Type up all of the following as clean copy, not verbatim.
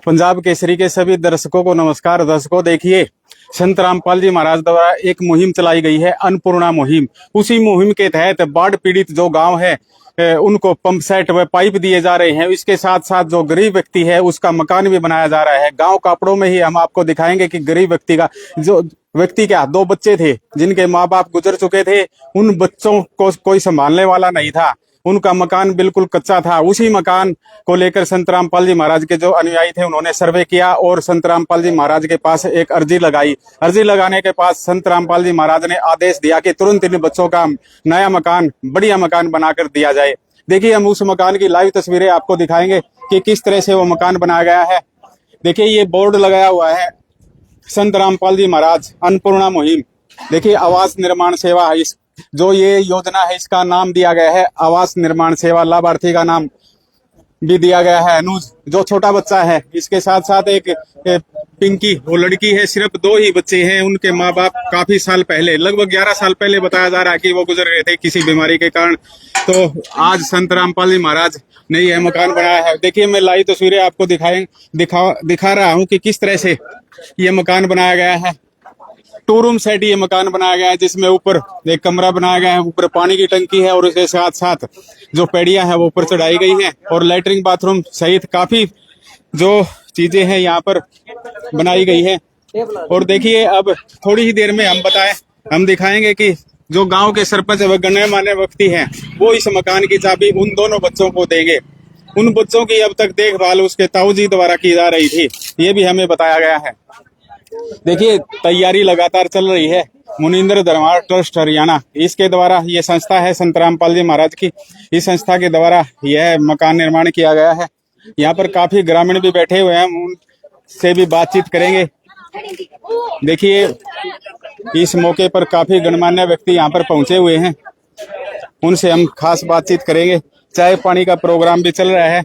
पंजाब केसरी के सभी दर्शकों को नमस्कार। दर्शकों, देखिए, संत रामपाल जी महाराज द्वारा एक मुहिम चलाई गई है, अन्नपूर्णा मुहिम। उसी मुहिम के तहत बाढ़ पीड़ित जो गांव है उनको पंप सेट व पाइप दिए जा रहे हैं। इसके साथ साथ जो गरीब व्यक्ति है उसका मकान भी बनाया जा रहा है। गांव कापड़ों में ही हम आपको दिखाएंगे कि गरीब व्यक्ति का जो व्यक्ति के 2 बच्चे थे जिनके माँ बाप गुजर चुके थे, उन बच्चों को कोई संभालने वाला नहीं था। उनका मकान बिल्कुल कच्चा था। उसी मकान को लेकर संत रामपाल जी महाराज के जो अनुयायी थे उन्होंने सर्वे किया और संत रामपाल जी महाराज के पास एक अर्जी लगाई। अर्जी लगाने के पास संत रामपाल जी महाराज ने आदेश दिया कि तुरंत इन बच्चों का नया मकान, बढ़िया मकान बनाकर दिया जाए। देखिए, हम उस मकान की लाइव तस्वीरें आपको दिखाएंगे कि किस तरह से वो मकान बनाया गया है। देखिए, ये बोर्ड लगाया हुआ है, संत रामपाल जी महाराज अन्नपूर्णा मुहिम। देखिए, आवास निर्माण सेवा, इस जो ये योजना है इसका नाम दिया गया है आवास निर्माण सेवा। लाभार्थी का नाम भी दिया गया है अनुज, जो छोटा बच्चा है। इसके साथ साथ एक पिंकी, वो लड़की है। सिर्फ 2 ही बच्चे हैं। उनके माँ बाप काफी साल पहले, लगभग 11 साल पहले बताया जा रहा है कि वो गुजर गए थे किसी बीमारी के कारण। तो आज संत रामपाल जी महाराज ने यह मकान बनाया है। देखिए, मैं लाइव तस्वीरें आपको दिखा रहा हूँ कि किस तरह से ये मकान बनाया गया है। 2 रूम सेट ये मकान बनाया गया है, जिसमें ऊपर एक कमरा बनाया गया है, ऊपर पानी की टंकी है और उसके साथ साथ जो पैड़ियां हैं वो ऊपर चढ़ाई गई हैं और लैट्रिन बाथरूम सहित काफी जो चीजें हैं यहाँ पर बनाई गई है। और देखिए, अब थोड़ी ही देर में हम दिखाएंगे कि जो गांव के सरपंच व गणमान्य व्यक्ति हैं वो इस मकान की चाबी उन दोनों बच्चों को देंगे। उन बच्चों की अब तक देखभाल उसके ताऊ जी द्वारा की जा रही थी, ये भी हमें बताया गया है। देखिए, तैयारी लगातार चल रही है। मुनिंदर धर्मार्थ ट्रस्ट हरियाणा, इसके द्वारा ये संस्था है संत रामपाल जी महाराज की। इस संस्था के द्वारा यह मकान निर्माण किया गया है। यहाँ पर काफी ग्रामीण भी बैठे हुए हैं, उनसे भी बातचीत करेंगे। देखिए, इस मौके पर काफी गणमान्य व्यक्ति यहाँ पर पहुंचे हुए हैं, उनसे हम खास बातचीत करेंगे। चाय पानी का प्रोग्राम भी चल रहा है।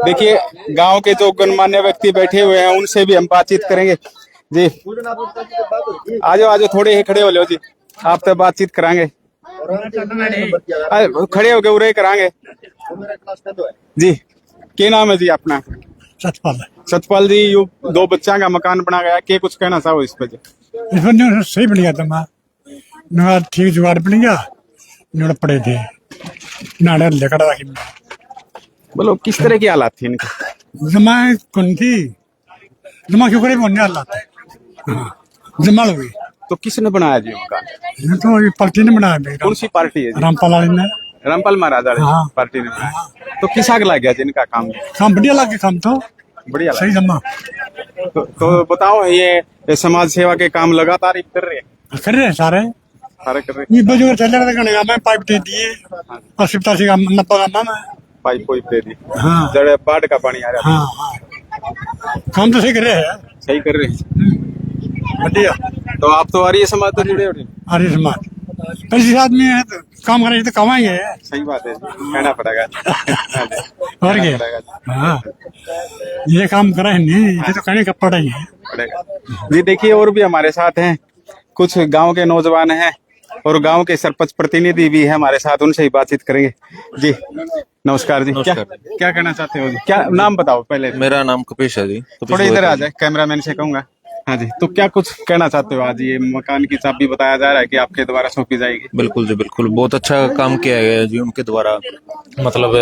देखिए, गांव के जो गणमान्य व्यक्ति बैठे हुए हैं उनसे भी हम बातचीत करेंगे। जी, आजो थोड़े ही खड़े हो लो जी, आपसे बातचीत करांगे। खड़े होके उरे करांगे जी। क्या नाम है जी अपना? सतपाल जी, यू 2 बच्चा का मकान बना गया, क्या कुछ कहना चाहो इस पे? सही बन गया था, ठीक जुगाड़ बन गया। पड़े थे नाड़े लकड़ा रखी। बोलो, किस तरह की हालात थी इनकी? जमा कौन थी, जमा क्यों करे बनने हालात है। जमा हो गई। तो किसने बनाया जी मकान? ये तो पार्टी ने बनाया। कौन सी पार्टी है जी? रामपाल वाली ने, रामपाल महाराज वाली पार्टी ने बनाया। तो किस आग लग गया जिनका काम बढ़िया लगे, काम तो बढ़िया सही जमा। तो बताओ, ये समाज सेवा के काम लगातार कर रहे हैं? सारे कर रहे हैं। चल रहे मैं पाइप दे दिए, 80-85 का 90 का मैं पाइप दे दी। हाँ, जड़ बाढ़ का पानी आ रहा है। हाँ, काम तो सही कर रहे हैं। सही कर रहे हैं, बढ़िया। तो आप तो आर्य समाज से जुड़े हो? आर्य समाज पैसे आदमी है तो काम करेंगे तो कमाएंगे। सही बात है, कहना पड़ेगा और क्या। हाँ, ये काम करें नहीं, ये तो कहने का पड़ेगा जी। देखिए, और भी हमारे साथ हैं, कुछ गांव के नौजवान हैं और गांव के सरपंच प्रतिनिधि भी है हमारे साथ, उनसे ही बातचीत करेंगे। जी, नमस्कार जी। क्या कहना चाहते हो जी? क्या नाम बताओ पहले? मेरा नाम कपिश है जी। थोड़े इधर आ जाए, कैमरामैन से कहूंगा। हाँ जी, तो क्या कुछ कहना चाहते हो? आज ये मकान की चाबी बताया जा रहा है कि आपके द्वारा सौंपी जाएगी। बिल्कुल जी, बिल्कुल, बहुत अच्छा काम किया गया है जी उनके द्वारा। मतलब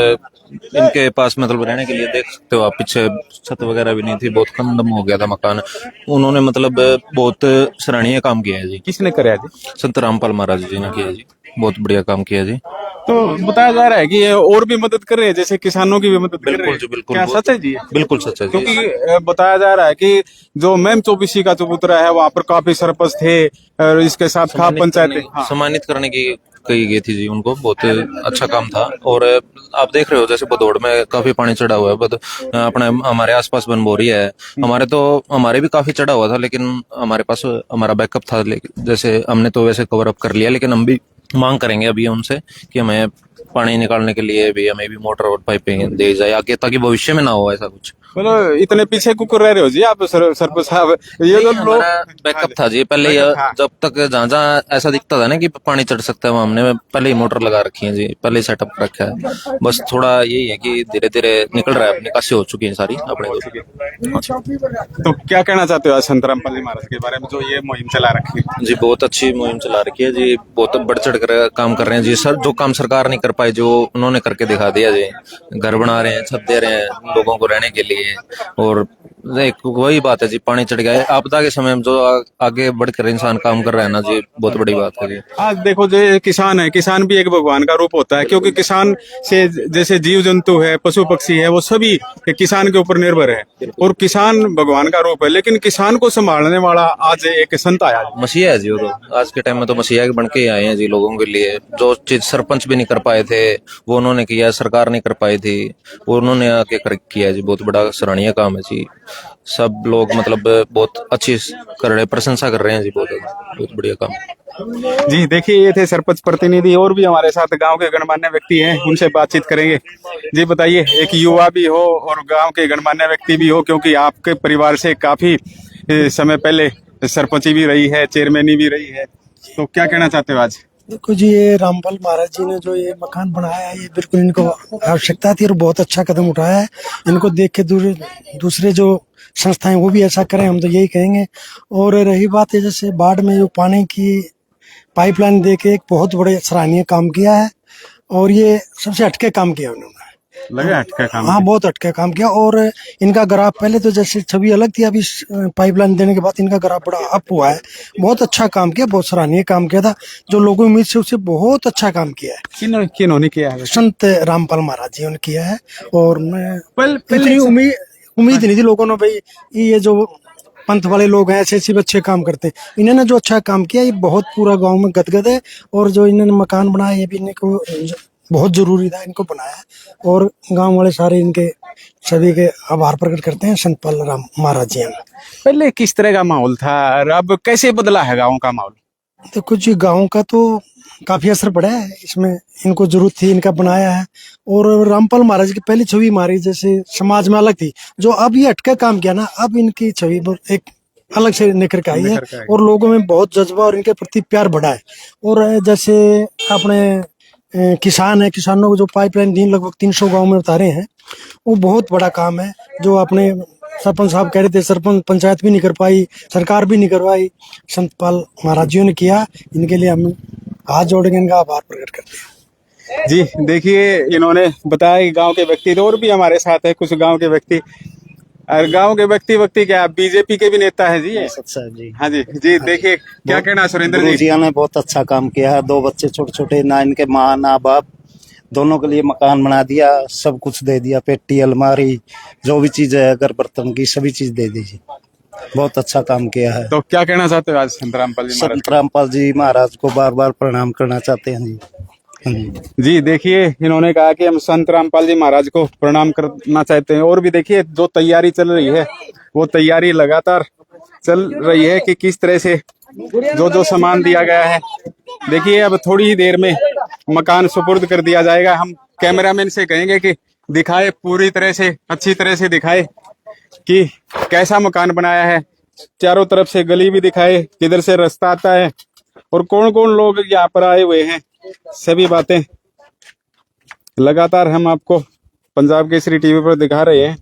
इनके पास मतलब रहने के लिए देख सकते हो आप, पीछे छत वगैरह भी नहीं थी, बहुत खंडम हो गया था मकान। उन्होंने मतलब बहुत सराहनीय काम किया है जी। किसने कराया जी? संत रामपाल महाराज जी ने किया जी, बहुत बढ़िया काम किया जी। तो बताया जा रहा है कि ये और भी मदद कर रहे हैं, जैसे किसानों की भी मदद कर रहे हैं। बिल्कुल जी, बिल्कुल। क्या सच है जी? बिल्कुल सच है जी। क्योंकि बताया जा रहा है कि जो मैम चौबीसी का चबूतरा है वहाँ पर काफी सरपंच थे और इसके साथ खाप पंचायत सम्मानित करने की कही गई थी जी उनको। बहुत अच्छा काम था। और आप देख रहे हो जैसे भदौड़ में काफी पानी चढ़ा हुआ है, बट अपने हमारे आसपास बनबोरी है। हमारे भी काफी चढ़ा हुआ था, लेकिन हमारे पास हमारा बैकअप था। जैसे हमने तो वैसे कवर अप कर लिया, लेकिन हम भी मांग करेंगे अभी उनसे कि हमें पानी निकालने के लिए भी हमें भी मोटर और पाइपें दे जाए आगे, ताकि भविष्य में ना हो ऐसा कुछ। मतलब इतने पीछे कुकुर रह रहे हो जी आप सरपंच साहब, ये तो लोग हमारा बैकअप था जी पहले, ये जब तक जहाँ जहाँ ऐसा दिखता था ना कि पानी चढ़ सकता है, वहाँ हमने पहले ही मोटर लगा रखी है जी, पहले ही सेटअप रखा है। बस थोड़ा यही है कि धीरे धीरे निकल रहा है, निकासी हो चुकी है सारी अपने को। तो क्या कहना चाहते हो आज संतराम पाल जी महाराज के बारे में जो ये मुहिम चला रखी है? जी बहुत अच्छी मुहिम चला रखी है जी, बहुत बढ़ चढ़ कर काम कर रहे हैं जी सर। जो काम सरकार नहीं कर पाई, जो उन्होंने करके दिखा दिया जी। घर बना रहे हैं, छत दे रहे हैं लोगों को रहने के लिए। और एक वही बात है जी, पानी चढ़ गया है, आपदा के समय में जो आगे बढ़कर इंसान काम कर रहा है ना जी, बहुत बड़ी बात है जी। आज देखो जो किसान है, किसान भी एक भगवान का रूप होता है, क्योंकि किसान से जैसे जीव जंतु है, पशु पक्षी है, वो सभी किसान के ऊपर निर्भर है, और किसान भगवान का रूप है। लेकिन किसान को संभालने वाला आज एक संत आया। मसीहा है जी वो तो, आज के टाइम में तो मसीहा के बन के ही आए हैं जी लोगों के लिए। जो चीज सरपंच भी नहीं कर पाए थे वो उन्होंने किया, सरकार नहीं कर पाई थी वो उन्होंने आके किया है जी। बहुत बड़ा सराहनीय काम है जी। सब लोग मतलब बहुत अच्छी कर रहे, प्रशंसा कर रहे हैं जी, बहुत बढ़िया काम। जी देखिए, ये थे सरपंच प्रतिनिधि, और भी हमारे साथ गांव के गणमान्य व्यक्ति हैं, उनसे बातचीत करेंगे। जी बताइए, एक युवा भी हो और गांव के गणमान्य व्यक्ति भी हो, क्योंकि आपके परिवार से काफी समय पहले सरपंची भी रही है, चेयरमैनी भी रही है, तो क्या कहना चाहते हो आज? देखो जी, ये रामपाल महाराज जी ने जो ये मकान बनाया है, ये बिल्कुल इनको आवश्यकता थी और बहुत अच्छा कदम उठाया है। इनको देख के दूसरे जो संस्थाएं वो भी ऐसा करें, हम तो यही कहेंगे। और रही बात है जैसे बाढ़ में जो पानी की पाइपलाइन दे के एक बहुत बड़े सराहनीय काम किया है, और ये सबसे हटके काम किया उन्होंने। लगे हटका काम? हाँ, बहुत हटके काम किया। और इनका ग्राफ पहले तो जैसे छवि अलग थी, अभी पाइपलाइन देने के बाद इनका ग्राफ बड़ा अप हुआ है। बहुत अच्छा काम किया, बहुत सराहनीय काम किया था, जो लोगों की उम्मीद से उससे बहुत अच्छा काम किया है। किन्होंने किया है? संत रामपाल महाराज जी ने किया है। और मैं पहले इतनी उम्मीद नहीं थी लोगों ने, भाई ये जो पंथ वाले लोग हैं ऐसे ऐसे अच्छे काम करते हैं। इन्होंने जो अच्छा काम किया, ये बहुत पूरा गांव में गदगद है। और जो इन्होंने मकान बनाया, ये भी इनको बहुत जरूरी था, इनको बनाया। और गांव वाले सारे इनके सभी के आभार प्रकट करते हैं संत पाल राम महाराज जी ने। पहले किस तरह का माहौल था और अब कैसे बदला है गाँव का माहौल? तो कुछ गांव का तो काफी असर पड़ा है इसमें, इनको जरूरत थी, इनका बनाया है। और रामपाल महाराज की पहली छवि हमारी जैसे समाज में अलग थी, जो अब ये हटका काम किया ना, अब इनकी छवि एक अलग से निखर के आई है, और लोगों में बहुत जज्बा और इनके प्रति प्यार बढ़ा है। और जैसे अपने किसान है, किसानों को जो पाइपलाइन दी लगभग 300 गांव में उतारे हैं, वो बहुत बड़ा काम है। जो अपने सरपंच साहब कह रहे थे, सरपंच पंचायत भी नहीं कर पाई, सरकार भी नहीं करवाई, संत पाल महाराज जी ने किया। इनके लिए हम हाथ जोड़ के इनका आभार प्रकट करते हैं। जी देखिए, इन्होंने बताया कि गांव के व्यक्ति, और भी हमारे साथ है कुछ गांव के व्यक्ति। और गांव के व्यक्ति क्या बीजेपी के भी नेता है जी? अच्छा जी। हाँ जी। जी देखिए, क्या कहना सुरेंद्र जी? ने बहुत अच्छा काम किया है। 2 बच्चे छोटे छोटे, ना इनके माँ ना बाप, दोनों के लिए मकान बना दिया, सब कुछ दे दिया, पेटी अलमारी जो भी चीज है घर बर्तन की सभी चीज दे दीजिए। बहुत अच्छा काम किया है। तो क्या कहना चाहते हो आज संत रामपाल जी महाराज? संत रामपाल जी महाराज को बार बार प्रणाम करना चाहते हैं जी। जी देखिए, इन्होंने कहा कि हम संत रामपाल जी महाराज को प्रणाम करना चाहते हैं। और भी देखिए, जो तैयारी चल रही है, वो तैयारी लगातार चल रही है कि किस तरह से जो सामान दिया गया है। देखिए, अब थोड़ी ही देर में मकान सुपुर्द कर दिया जाएगा। हम कैमरामैन से कहेंगे कि दिखाए, पूरी तरह से अच्छी तरह से दिखाए कि कैसा मकान बनाया है। चारों तरफ से गली भी दिखाए, किधर से रास्ता आता है और कौन कौन लोग यहाँ पर आए हुए हैं, सभी बातें लगातार हम आपको पंजाब केसरी टीवी पर दिखा रहे हैं।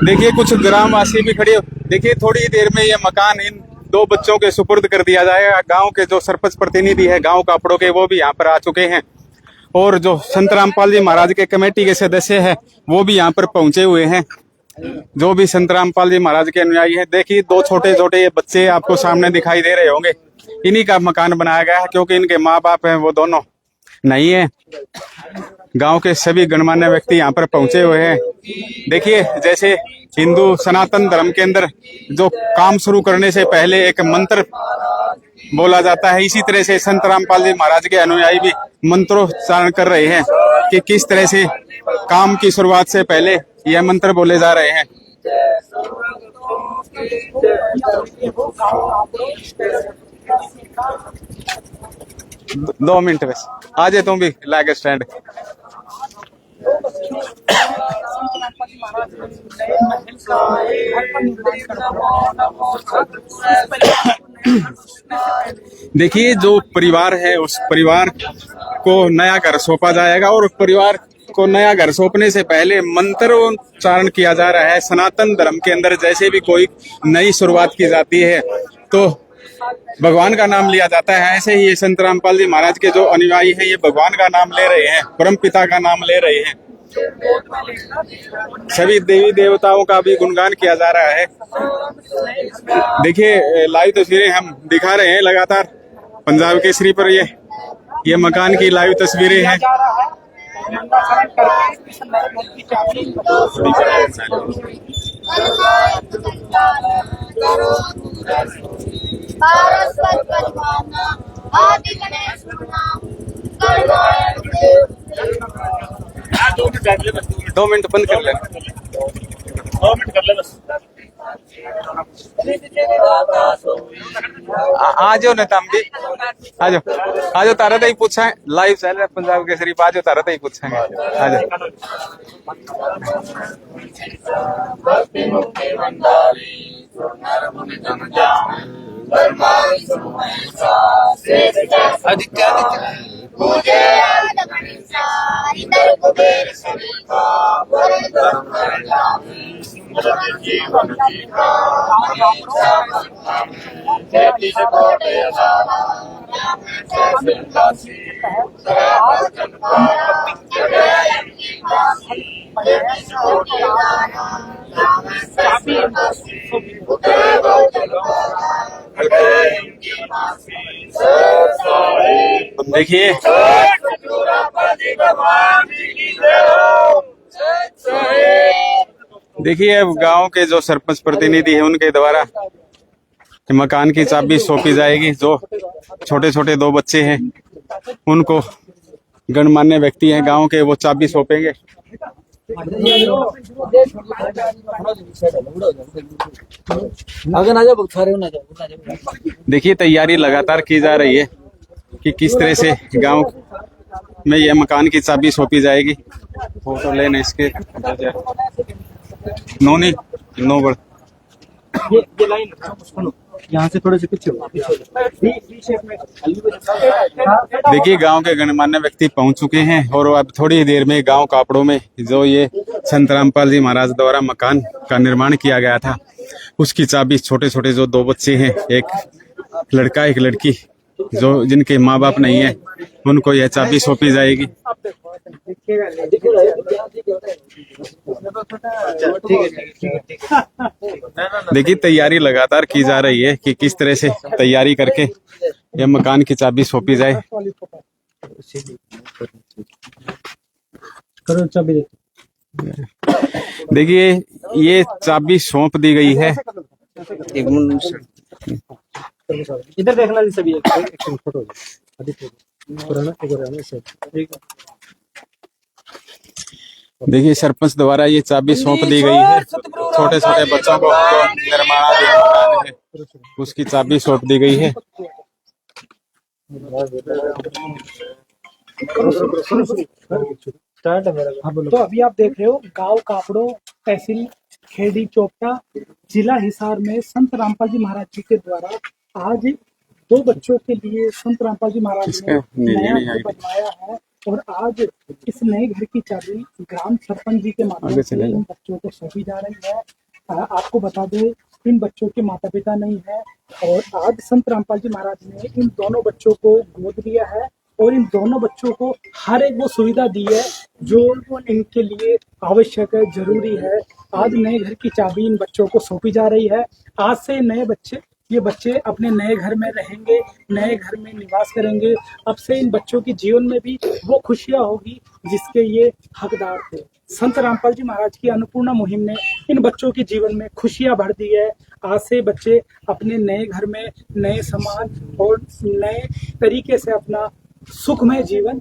देखिए, कुछ ग्रामवासी भी खड़े हो। देखिए, थोड़ी देर में ये मकान इन 2 बच्चों के सुपुर्द कर दिया जाएगा। गांव के जो सरपंच प्रतिनिधि है गांव कापड़ों के, वो भी यहाँ पर आ चुके हैं, और जो संत रामपाल जी महाराज के कमेटी के सदस्य हैं वो भी यहाँ पर पहुंचे हुए हैं, जो भी संत रामपाल जी महाराज के अनुयायी हैं। देखिए, 2 छोटे छोटे बच्चे आपको सामने दिखाई दे रहे होंगे, इन्हीं का मकान बनाया गया है, क्योंकि इनके माँ बाप हैं वो दोनों नहीं है। गांव के सभी गणमान्य व्यक्ति यहाँ पर पहुंचे हुए हैं। देखिए, जैसे हिंदू सनातन धर्म के अंदर जो काम शुरू करने से पहले एक मंत्र बोला जाता है। इसी तरह से संत रामपाल जी महाराज के अनुयायी भी मंत्रोच्चारण कर रहे हैं कि किस तरह से काम की शुरुआत से पहले यह मंत्र बोले जा रहे हैं। दो मिनट बस, आ जाए तुम भी लाके स्टैंड। देखिए, जो परिवार है उस परिवार को नया घर सौंपा जाएगा और परिवार को नया घर सौंपने से पहले मंत्रोच्चारण किया जा रहा है। सनातन धर्म के अंदर जैसे भी कोई नई शुरुआत की जाती है तो भगवान का नाम लिया जाता है। ऐसे ही ये संत रामपाल जी महाराज के जो अनुयायी हैं ये भगवान का नाम ले रहे हैं, परम पिता का नाम ले रहे हैं। सभी देवी देवताओं का भी गुणगान किया जा रहा है। देखिए, लाइव तस्वीरें हम दिखा रहे हैं लगातार पंजाब केसरी पर। ये मकान की लाइव तस्वीरें हैं। दो मिनट बंद कर ले, 2 मिनट कर ले बस। आ जाओ ना तुम भी, आ जाओ तारा तो ही पूछा है, लाइव चल रहा है पंजाब के शरीफ। आ जाओ तारा तो ही पूछेंगे, आ जाओ। देखिए, देखिए गांव के जो सरपंच प्रतिनिधि है उनके द्वारा मकान की चाबी सौंपी जाएगी। जो छोटे छोटे 2 बच्चे हैं उनको गणमान्य व्यक्ति हैं गांव के, वो चाबी सौंपेंगे। देखिए, तैयारी लगातार की जा रही है कि किस तरह से गांव में यह मकान की चाबी सौंपी जाएगी। फोटो लेने इसके नो बड़ ये लाइन यहाँ से थोड़े से पीछे। देखिए, गांव के गणमान्य व्यक्ति पहुंच चुके हैं और अब थोड़ी देर में गांव कापड़ों में जो ये संत रामपाल जी महाराज द्वारा मकान का निर्माण किया गया था उसकी चाबी छोटे छोटे जो 2 बच्चे हैं, एक लड़का एक लड़की, जो जिनके माँ बाप नहीं है, उनको यह चाबी सौंपी जाएगी। देखिए, तैयारी लगातार की जा रही है कि किस तरह से तैयारी करके यह मकान की चाबी सौंपी जाए। देखिए, ये चाबी सौंप दी गई है। इधर देखना सभी एक फोटो। देखिए, सरपंच द्वारा ये चाबी सौंप दी गई है। छोटे छोटे बच्चों को निर्माणाधीन मकान है उसकी चाबी सौंप दी गई है। तो अभी आप देख रहे हो गांव कापड़ो, तहसील खेड़ी चोपटा, जिला हिसार में संत रामपाल जी महाराज जी के द्वारा आज 2 बच्चों के लिए संत रामपाल जी महाराज ने नया घर बनवाया है। और आज इस नए घर की चाबी ग्राम सरपंच जी के माध्यम से इन बच्चों को सौंपी जा रही है। आपको बता दें, इन बच्चों के माता पिता नहीं है और आज संत रामपाल जी महाराज ने इन दोनों बच्चों को गोद लिया है और इन दोनों बच्चों को हर एक वो सुविधा दी है जो इनके लिए आवश्यक है, जरूरी है। आज नए घर की चाबी इन बच्चों को सौंपी जा रही है। आज से नए बच्चे ये बच्चे अपने नए घर में रहेंगे, नए घर में निवास करेंगे। अब से इन बच्चों के जीवन में भी वो खुशियां होगी जिसके ये हकदार थे। संत रामपाल जी महाराज की अन्नपूर्णा मुहिम ने इन बच्चों के जीवन में खुशियां भर दी है। आज से बच्चे अपने नए घर में, नए समाज और नए तरीके से अपना सुखमय जीवन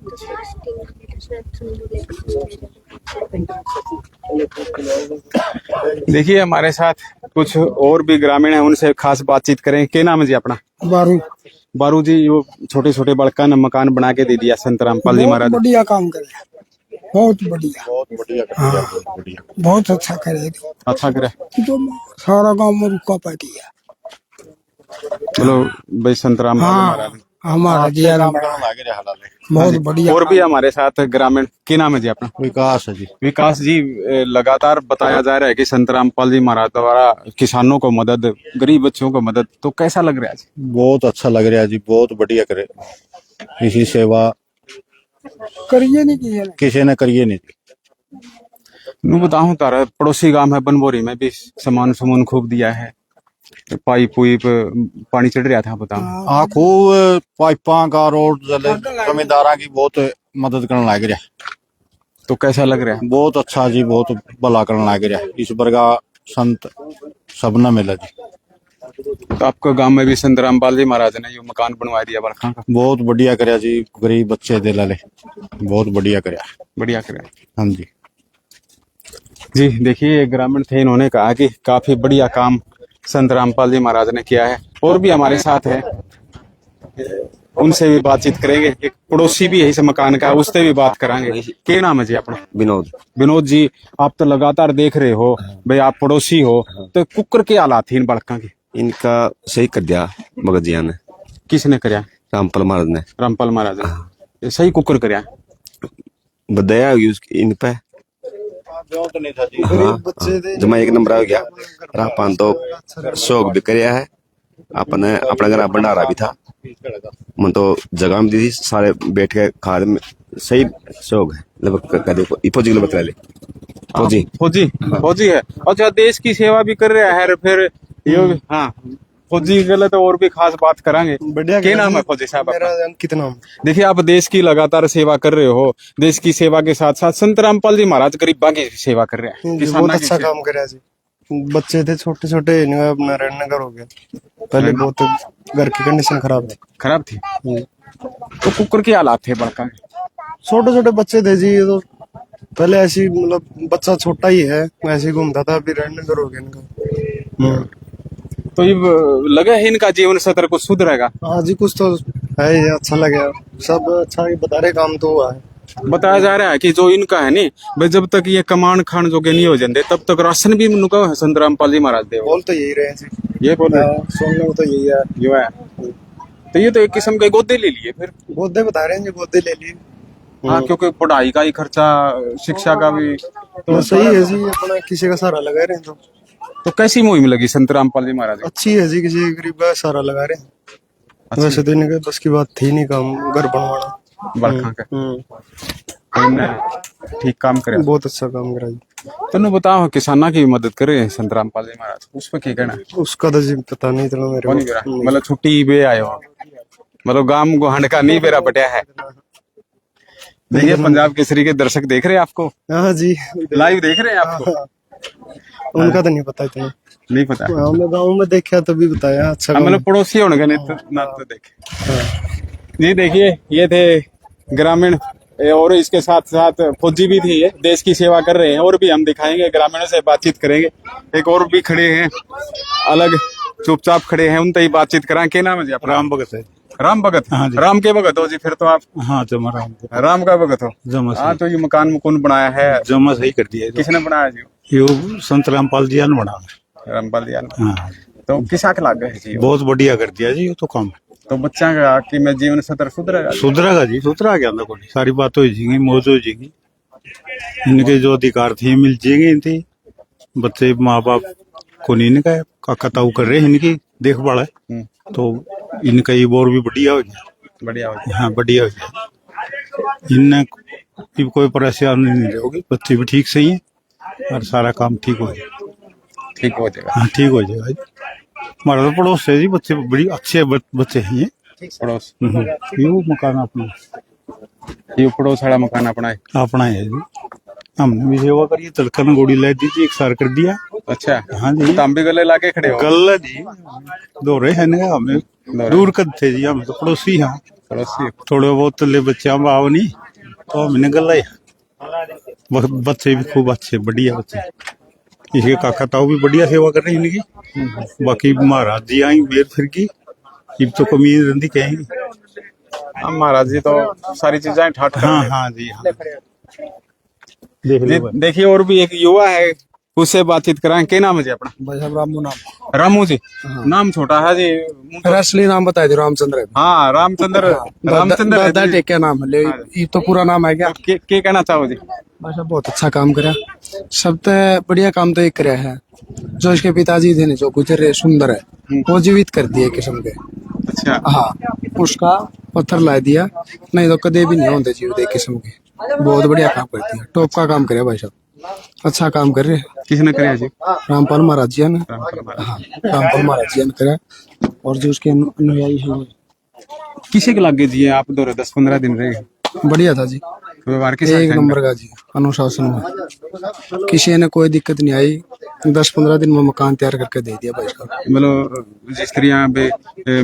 देखिए हमारे साथ कुछ और भी ग्रामीण हैं, उनसे खास बातचीत करें। क्या नाम है जी अपना? बारू बारू जी, यो छोटे छोटे बड़का ने मकान बना के दे दिया संत रामपाल जी महाराज। बढ़िया काम करे, बहुत बढ़िया, हाँ, बहुत अच्छा करे। अच्छा करे, तो सारा गांव में रुका पा दिया। चलो भाई, संत रामपाल जी महाराज हमारा दिया राम बहुत बढ़िया। और भी हमारे साथ ग्रामीण। क्या नाम है जी अपना? विकास है जी। विकास जी, लगातार बताया जा रहा है कि संत रामपाल जी महाराज द्वारा किसानों को मदद, गरीब बच्चों को मदद, तो कैसा लग रहा है जी? बहुत अच्छा लग रहा है जी, बहुत बढ़िया करे। इसी सेवा करिए नहीं किसी ने करिए नहीं। मैं बताऊं तारा, पड़ोसी गांव है बनबोरी में भी सामान सुमन खूब दिया है। पाइप पुइप पानी चढ़ रहा था, बताओ। हाँ, खूब पाइपा का रोड जमींदारा की बहुत मदद करने लग रहा है। तो कैसा लग रहा है? बहुत अच्छा जी, बहुत भला करने लग रहा है। इस वर्गा संत सबने मिला जी। तो आपको गांव में भी संत रामपाल जी महाराज ने ये मकान बनवा दिया बड़खा का? बहुत बढ़िया करया जी, गरीब बच्चे दे लाले, बहुत बढ़िया करया। बढ़िया करे। हाँ जी। जी देखिए, ग्रामीण थे, इन्होंने कहा कि काफी बढ़िया काम संत रामपाल जी महाराज ने किया है। और भी हमारे साथ है, उनसे भी बातचीत करेंगे। एक पड़ोसी भी है इस मकान का, उससे भी बात कराएंगे। क्या नाम है जी अपना? विनोद। विनोद जी, आप तो लगातार देख रहे हो भाई, आप पड़ोसी हो, तो कुकर के हालात थी इन बड़का की? इनका सही कर दिया भगत जी ने। किसने कराया? रामपाल महाराज ने। रामपाल महाराज ने ये सही कुकर कराया। बदया होगी इन पे। हाँ, जमा एक नंबर आ गया। रापान तो शौक भी करया है, अपने अपना घर भंडारा भी था। मन तो जगह में दी थी, सारे बैठ के खाद में सही शौक है। लगभग फौजी को बता ले, फौजी फौजी है। अच्छा, देश की सेवा भी कर रहा है फिर ये। हाँ, फौजी गलत, और भी खास बात करांगे। बढ़िया। क्या नाम है फौजी साहब? मेरा कितना? देखिए, आप देश की लगातार सेवा कर रहे हो। देश की सेवा के साथ साथ संत रामपाल जी महाराज गरीबा की सेवा कर रहे हैं। बहुत अच्छा काम करे जी। बच्चे थे छोटे छोटे, अपना रहने घर हो गया। पहले बहुत घर की कंडीशन खराब थी। तो कुकर के हालात थे बड़का? छोटे छोटे बच्चे थे जी। तो पहले ऐसी, मतलब बच्चा छोटा ही है, ऐसे ही घूमता था, अभी रहने घर हो गया इनका। तो ये लगा है इनका जीवन स्तर कुछ सुधरेगा? हाँ जी, कुछ तो है ये, अच्छा लगे। सब अच्छा ही बता रहे, काम तो हुआ है। बताया जा रहा है कि जो इनका है नहीं भाई, जब तक ये कमान खान जोगे नहीं हो जाते तब तक राशन भी उनका संत रामपाल जी महाराज दे। बोल तो यही रहे जी, ये बोल रहे सुनने को तो यही है। जो है, तो ये तो एक किस्म के गोदे ले लिए फिर। गोदे बता रहे हैं जी, गोदे ले लिए। हाँ, क्योंकि पढ़ाई का ही खर्चा, शिक्षा का भी तो सही है जी, अपना किसी का सहारा लगा रहे हैं। तो कैसी मुहिम लगी संत रामपाल जी महाराज? अच्छी है जी, किसी गरीब का सहारा लगा रहे हैं। वैसे तो इनके बस की बात थी नहीं, काम घर बनवाना बड़खा का। ठीक काम करे, बहुत अच्छा काम करा जी। तो बताओ, किसाना की मदद करे संत रामपाल जी महाराज, उस पर क्या कहना? उसका तो जी पता नहीं इतना मेरे को। मतलब छुट्टी बे आयो, मतलब गांव गुहांड का नहीं बेरा बटिया है। देखिए, पंजाब केसरी के दर्शक देख रहे हैं आपको। हाँ जी, लाइव देख रहे हैं आपको। उनका तो नहीं पता इतना, नहीं पता। मैं गाँव में देखा तभी बताया। अच्छा, मतलब पड़ोसी होने का नहीं तो देखे जी। देखिए, ये थे ग्रामीण, और इसके साथ साथ फौजी भी थी, ये देश की सेवा कर रहे हैं। और भी हम दिखाएंगे, ग्रामीणों से बातचीत करेंगे। एक और भी खड़े हैं, अलग चुपचाप खड़े हैं, उनसे ही बातचीत कराएं। क्या नाम है जी आपका? राम भगत है। राम भगत? हाँ जी। राम के भगत हो जी फिर तो आप? हाँ, जमा राम का भगत हो। जमा हाँ, तो ये मकान कौन बनाया है? जमा सही कर दिया। किसने बनाया जी? यो संत रामपाल जी ने बना। रामपाल जी ने। हाँ, तो किसा के लाग गए जी? बहुत बढ़िया कर दिया जी, ये तो काम। तो बच्चा का कि मैं जीवन स्तर सुधरेगा? सुधरेगा जी, सुधरा गया ना, कोई सारी बात हो जाएगी, मौज हो जाएगी। इनके जो अधिकार थे मिल जाएंगे। इनकी बच्चे माँ बाप को नहीं, इनका काका ताऊ कर रहे हैं, इनकी देखभाल है। तो इनका ये और भी बढ़िया हो गया। बढ़िया हो गया। हाँ, बढ़िया हो गया। इनने कोई परेशानी नहीं होगी, बच्चे भी ठीक सही है और सारा काम ठीक हो जाएगा। ठीक हो जाएगा। हाँ, ठीक हो जाएगा। हमारा तो पड़ोस है जी, बच्चे बड़ी अच्छे बच्चे हैं ये। पड़ोस ये वो मकान अपना ये पड़ोस वाला मकान अपना है। अपना है जी। हमने भी सेवा करी, तड़कन गोड़ी ला दी थी, एक सार कर दिया। अच्छा हाँ जी, तो हम भी गले लाके खड़े हो। गल जी दौरे है ना, हमें दूर कद थे जी, हम तो पड़ोसी हैं। पड़ोसी थोड़े बहुत ले बच्चे बाव नहीं तो हमने गल बच्चे भी खूब अच्छे बढ़िया बच्चे। इसके काका ताऊ भी बढ़िया सेवा कर रहे हैं इनकी। बाकी महाराज जी आई मेर फिर की इब तो कमी रही कहेंगे। हम महाराज जी तो सारी चीजें ठाट कर हाँ रहे हैं। हाँ जी हाँ, देख लो भाई। देखिए और भी एक युवा है, उससे बातचीत कराएं। क्या नाम है जी अपना? भाई साहब रामू नाम रामू जी। नाम छोटा है जी। फिर असली नाम बता दो, रामचंद्र है। हाँ रामचंद्र। रामचंद्र है दादा जी। टेक नाम है, ये तो पूरा नाम है क्या? क्या कहना चाहो जी? भाई साहब बहुत अच्छा काम करा, सबसे बढ़िया काम तो एक कराया है। जो इसके पिताजी थे जो गुजरे सुंदर है, वो जीवित कर दिए किस्म के। अच्छा हाँ, उसका पत्थर ला दिया, नहीं तो कदे भी नहीं होते जीव दे किस्म के। बहुत बढ़िया काम कर दिया, टॉप का काम करे भाई साहब, अच्छा काम कर रहे हैं। किसने करे जी? रामपाल महाराज जी ने। रामपाल महाराज। हाँ, रामपाल महाराज जी ने करा, और जो उसके अनुयायी है किसी के लागे जी आप 10-15 दिन रहे? बढ़िया था जी, व्यवहार के एक साथ नंबर का जी, अनुशासन में किसी ने कोई दिक्कत नहीं आई। 10-15 दिन में मकान तैयार करके दे दिया भाई साहब। मतलब जिस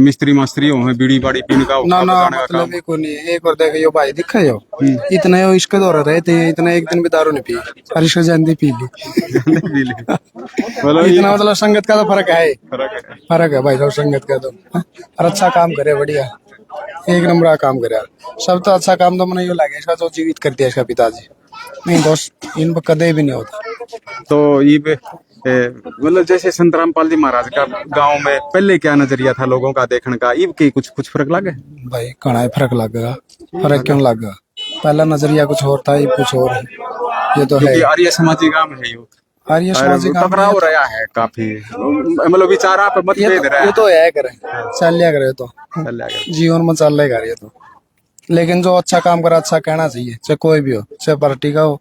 मिस्त्री मास्त्री हो बीड़ी बाड़ी पीने का ना ना मतलब ही कोई नहीं। एक और देखे यो भाई दिखा यो इतना यो इसके दौरा रहे थे, इतना एक दिन भी दारू नहीं पी, हरीश जयंती पी ली। मतलब इतना मतलब संगत का तो फर्क है, फर्क फर्क है भाई साहब संगत का तो। और अच्छा काम करे, बढ़िया एक नंबर का काम करे। सब तो अच्छा काम तो मैंने यो लगे इसका जो जीवित कर दिया इसका पिताजी, नहीं दोस्त इन पर कदे भी नहीं होता। तो ये मतलब जैसे संत रामपाल जी महाराज का गांव में पहले क्या नजरिया था लोगों का देखने का, इब के कुछ फर्क लगे? भाई कहाँ ही फर्क लगेगा, फर्क क्यों लगेगा? पहला नजरिया कुछ और था, ये कुछ और है। ये तो है आर्य समाजी गांव है यो, आर्य समाजी काम टकराव रहा है काफी, मतलब विचारा पे मतभेद रहा ये है। तो है करे, चल लिया करे तो चल जाएगा। जीवन में चल रहा है ये तो। लेकिन जो अच्छा काम करा अच्छा कहना चाहिए, चाहे कोई भी हो, चाहे पार्टी का हो,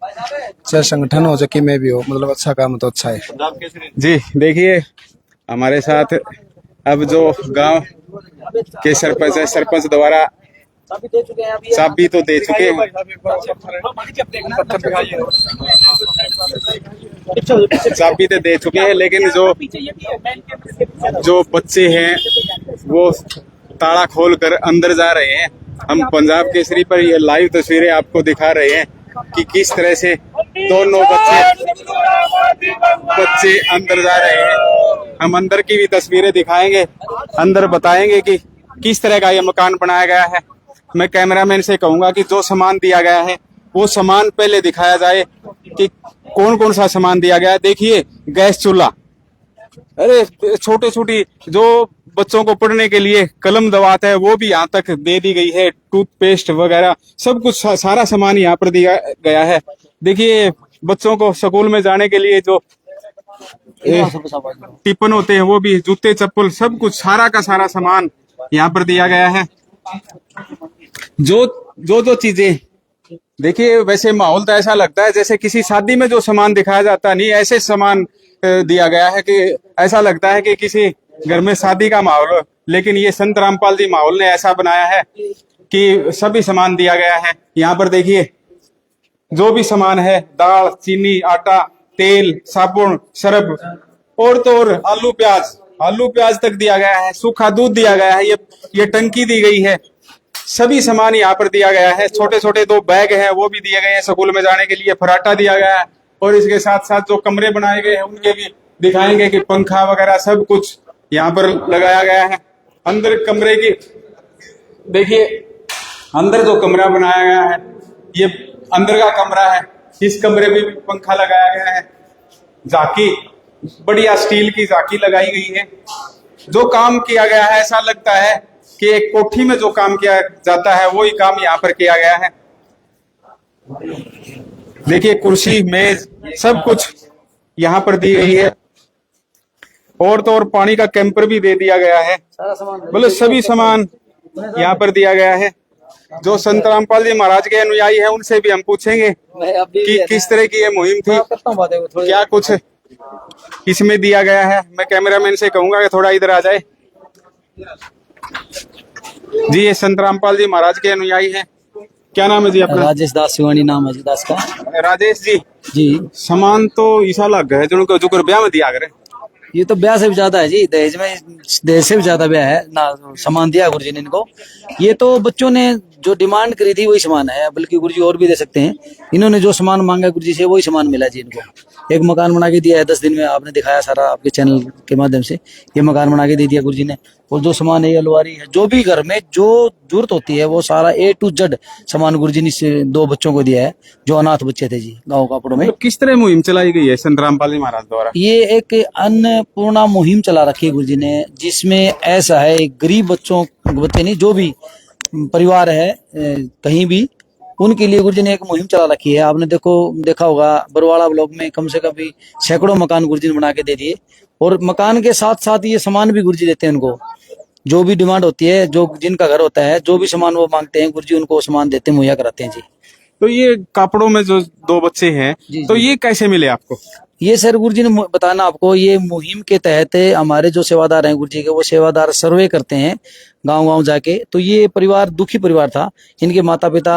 चाहे संगठन हो, चाहे कि में भी हो, मतलब अच्छा काम तो अच्छा है जी। देखिए हमारे साथ अब जो गांव के सरपंच है, सरपंच द्वारा चाबी तो दे चुके हैं, चाबी तो दे चुके हैं, लेकिन जो बच्चे हैं वो ताला खोल कर अंदर जा रहे हैं। हम पंजाब केसरी पर ये लाइव तस्वीरें आपको दिखा रहे हैं कि किस तरह से दोनों बच्चे अंदर जा रहे हैं। हम अंदर की भी तस्वीरें दिखाएंगे, अंदर बताएंगे कि किस तरह का ये मकान बनाया गया है। मैं कैमरामैन से कहूंगा कि जो सामान दिया गया है वो सामान पहले दिखाया जाए कि कौन कौन सा सामान दिया गया है। देखिए गैस चूल्हा, अरे छोटी छोटी जो बच्चों को पढ़ने के लिए कलम दवात है वो भी यहाँ तक दे दी गई है, टूथपेस्ट वगैरह सब कुछ सारा सामान यहाँ पर दिया गया है। देखिए बच्चों को स्कूल में जाने के लिए जो टिफिन होते हैं वो भी, जूते चप्पल सब कुछ सारा का सारा सामान यहाँ पर दिया गया है। जो चीजें देखिए, वैसे माहौल तो ऐसा लगता है जैसे किसी शादी में जो सामान दिखाया जाता नहीं, ऐसे सामान दिया गया है कि ऐसा लगता है कि किसी घर में शादी का माहौल। लेकिन ये संत रामपाल जी माहौल ने ऐसा बनाया है कि सभी सामान दिया गया है। यहाँ पर देखिए जो भी सामान है, दाल, चीनी, आटा, तेल, साबुन, सरफ और तो और आलू प्याज तक दिया गया है। सूखा दूध दिया गया है, ये टंकी दी गई है, सभी सामान यहाँ पर दिया गया है। छोटे छोटे 2 बैग हैं वो भी दिए गए हैं स्कूल में जाने के लिए, फराटा दिया गया है। और इसके साथ साथ जो कमरे बनाए गए हैं उनके भी दिखाएंगे कि पंखा वगैरह सब कुछ यहाँ पर लगाया गया है। अंदर कमरे की देखिए, अंदर जो कमरा बनाया गया है ये अंदर का कमरा है, इस कमरे में भी पंखा लगाया गया है। झांकी बढ़िया स्टील की झांकी लगाई गई है। जो काम किया गया है ऐसा लगता है कि एक कोठी में जो काम किया जाता है वही काम यहाँ पर किया गया है। देखिए कुर्सी मेज सब कुछ यहाँ पर दी गई है। और तो और पानी का कैंपर भी दे दिया गया है, मतलब सभी सामान यहाँ पर दिया गया है। जो संत रामपाल जी महाराज के अनुयायी हैं उनसे भी हम पूछेंगे कि किस तरह की ये मुहिम थी, क्या कुछ इसमें दिया गया है। मैं कैमरामैन से कहूंगा कि थोड़ा इधर आ जाए। जी ये संत रामपाल जी महाराज के अनुयायी हैं। क्या नाम है जी अपना? राजेश दास सिवानी नाम है जी दास का। राजेश जी, जी सामान तो ईसा लग गए जो जो ब्याह में दिया करे। ये तो ब्याह से भी ज्यादा है जी, दहेज से भी ज्यादा ब्याह है ना। सामान दिया गुरुजी ने इनको। ये तो बच्चों ने जो डिमांड करी थी वही सामान है, बल्कि गुरुजी और भी दे सकते हैं। इन्होंने जो सामान मांगा गुरुजी से वही सामान मिला जी इनको। एक मकान बना के दिया है 10 दिन में, आपने दिखाया सारा आपके चैनल के माध्यम से। ये मकान बना के दे दिया गुरुजी ने। और जो सामान है, ये अलमारी है, जो भी घर में जो जरूरत होती है वो सारा A to Z सामान गुरुजी ने इस 2 बच्चों को दिया है जो अनाथ बच्चे थे जी गाँव कापड़ों में। तो किस तरह मुहिम चलाई गई है संत रामपाल जी महाराज द्वारा? ये एक अन्नपूर्णा मुहिम चला रखी है गुरुजी ने, जिसमें ऐसा है एक गरीब बच्चे नहीं, जो भी परिवार है कहीं भी, उनके लिए गुरुजी ने एक मुहिम चला रखी है। आपने देखा होगा बरवाड़ा ब्लॉक में कम से कम भी सैकड़ों मकान गुरुजी ने बना के दे दिए। और मकान के साथ साथ ये सामान भी गुरुजी देते हैं उनको। जो भी डिमांड होती है, जो जिनका घर होता है, जो भी सामान वो मांगते हैं गुरुजी उनको सामान देते हैं, मुहैया कराते हैं जी। तो ये कापड़ों में जो 2 बच्चे हैं, तो ये कैसे मिले आपको? ये सर गुरुजी ने बताना आपको, ये मुहिम के तहत हमारे जो सेवादार हैं गुरुजी के, वो सेवादार सर्वे करते हैं गांव-गांव जाके। तो ये परिवार दुखी परिवार था, इनके माता पिता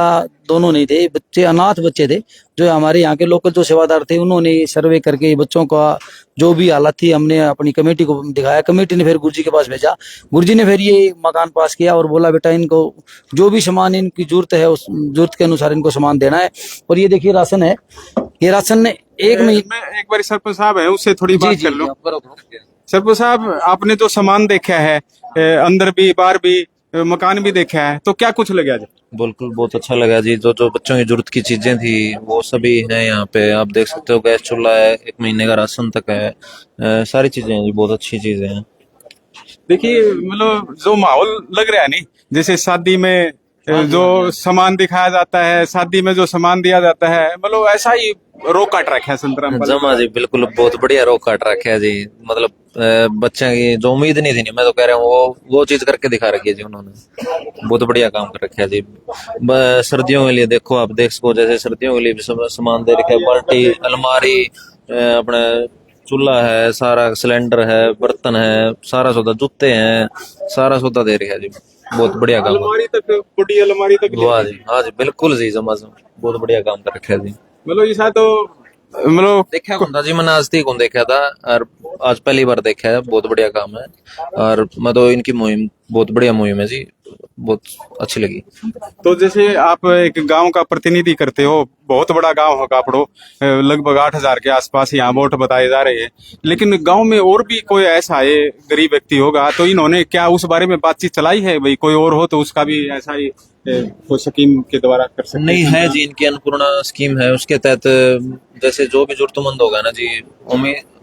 दोनों नहीं थे, बच्चे अनाथ बच्चे थे। जो हमारे यहाँ के लोकल जो सेवादार थे उन्होंने सर्वे करके बच्चों का जो भी हालत थी हमने अपनी कमेटी को दिखाया। कमेटी ने फिर गुरुजी के पास भेजा। गुरुजी ने फिर ये मकान पास किया और बोला बेटा इनको जो भी सामान इनकी जरूरत है उस जरूरत के अनुसार इनको सामान देना है। और ये देखिए राशन है, ये राशन ने एक मैं एक बार सरपंच साहब है उससे थोड़ी बात कर लूं। सरपंच साहब, आपने जो सामान देखा है अंदर भी बाहर भी, मकान भी देखा है, तो क्या कुछ लगा जी? बिल्कुल बहुत अच्छा लगा जी। जो जो बच्चों की जरूरत की चीजें थी वो सभी है यहाँ पे। आप देख सकते हो गैस चूल्हा है, 1 महीने का राशन तक है, सारी चीजें हैं जी, बहुत अच्छी चीजें हैं। देखिए मतलब जो माहौल लग रहा है नहीं, जैसे शादी में जो सामान दिखाया जाता है, शादी में जो सामान दिया जाता है, मतलब ऐसा ही रोक काट रखा है संत रामपाल जमा जी, बिल्कुल बहुत बढ़िया रोक काट रखा है जी। मतलब बच्चे की जो उम्मीद नहीं थी, मैं तो कह रहा हूँ वो चीज करके दिखा रखी है जी उन्होंने। बहुत बढ़िया काम कर रखा है जी। सर्दियों के लिए देखो, आप देख सको, जैसे सर्दियों के लिए भी सामान दे रखा है। बाल्टी, अलमारी, अपने चूल्हा है, सारा सिलेंडर है, बर्तन है, सारा सौदा, जूते हैं, सारा सौदा दे रखा है जी। बहुत बढ़िया काम, अलमारी तक, बड़ी अलमारी तक। वाह जी, हाँ जी, बिल्कुल जी, जमा बहुत बढ़िया काम कर रखा है जी। मतलब ऐसा तो मतलब देखा कौन जी, मैंने आज तक कौन देखा था और आज पहली बार देखा है। बहुत बढ़िया काम है और मैं तो इनकी मुहिम बहुत बढ़िया मुहिम है जी, बहुत अच्छी लगी। तो जैसे आप एक गांव का प्रतिनिधि करते हो, बहुत बड़ा गांव है कापड़ो, लगभग 8,000 के आसपास यहाँ वोट बताए जा रहे हैं, लेकिन गांव में और भी कोई ऐसा है गरीब व्यक्ति होगा, तो इन्होंने क्या उस बारे में बातचीत चलाई है? भाई कोई और हो तो उसका भी ऐसा ही कोई स्कीम के द्वारा कर सकते? नहीं है जी, इनकी अन्नपूर्णा स्कीम है, उसके तहत जैसे जो भी जरूरतमंद होगा ना जी,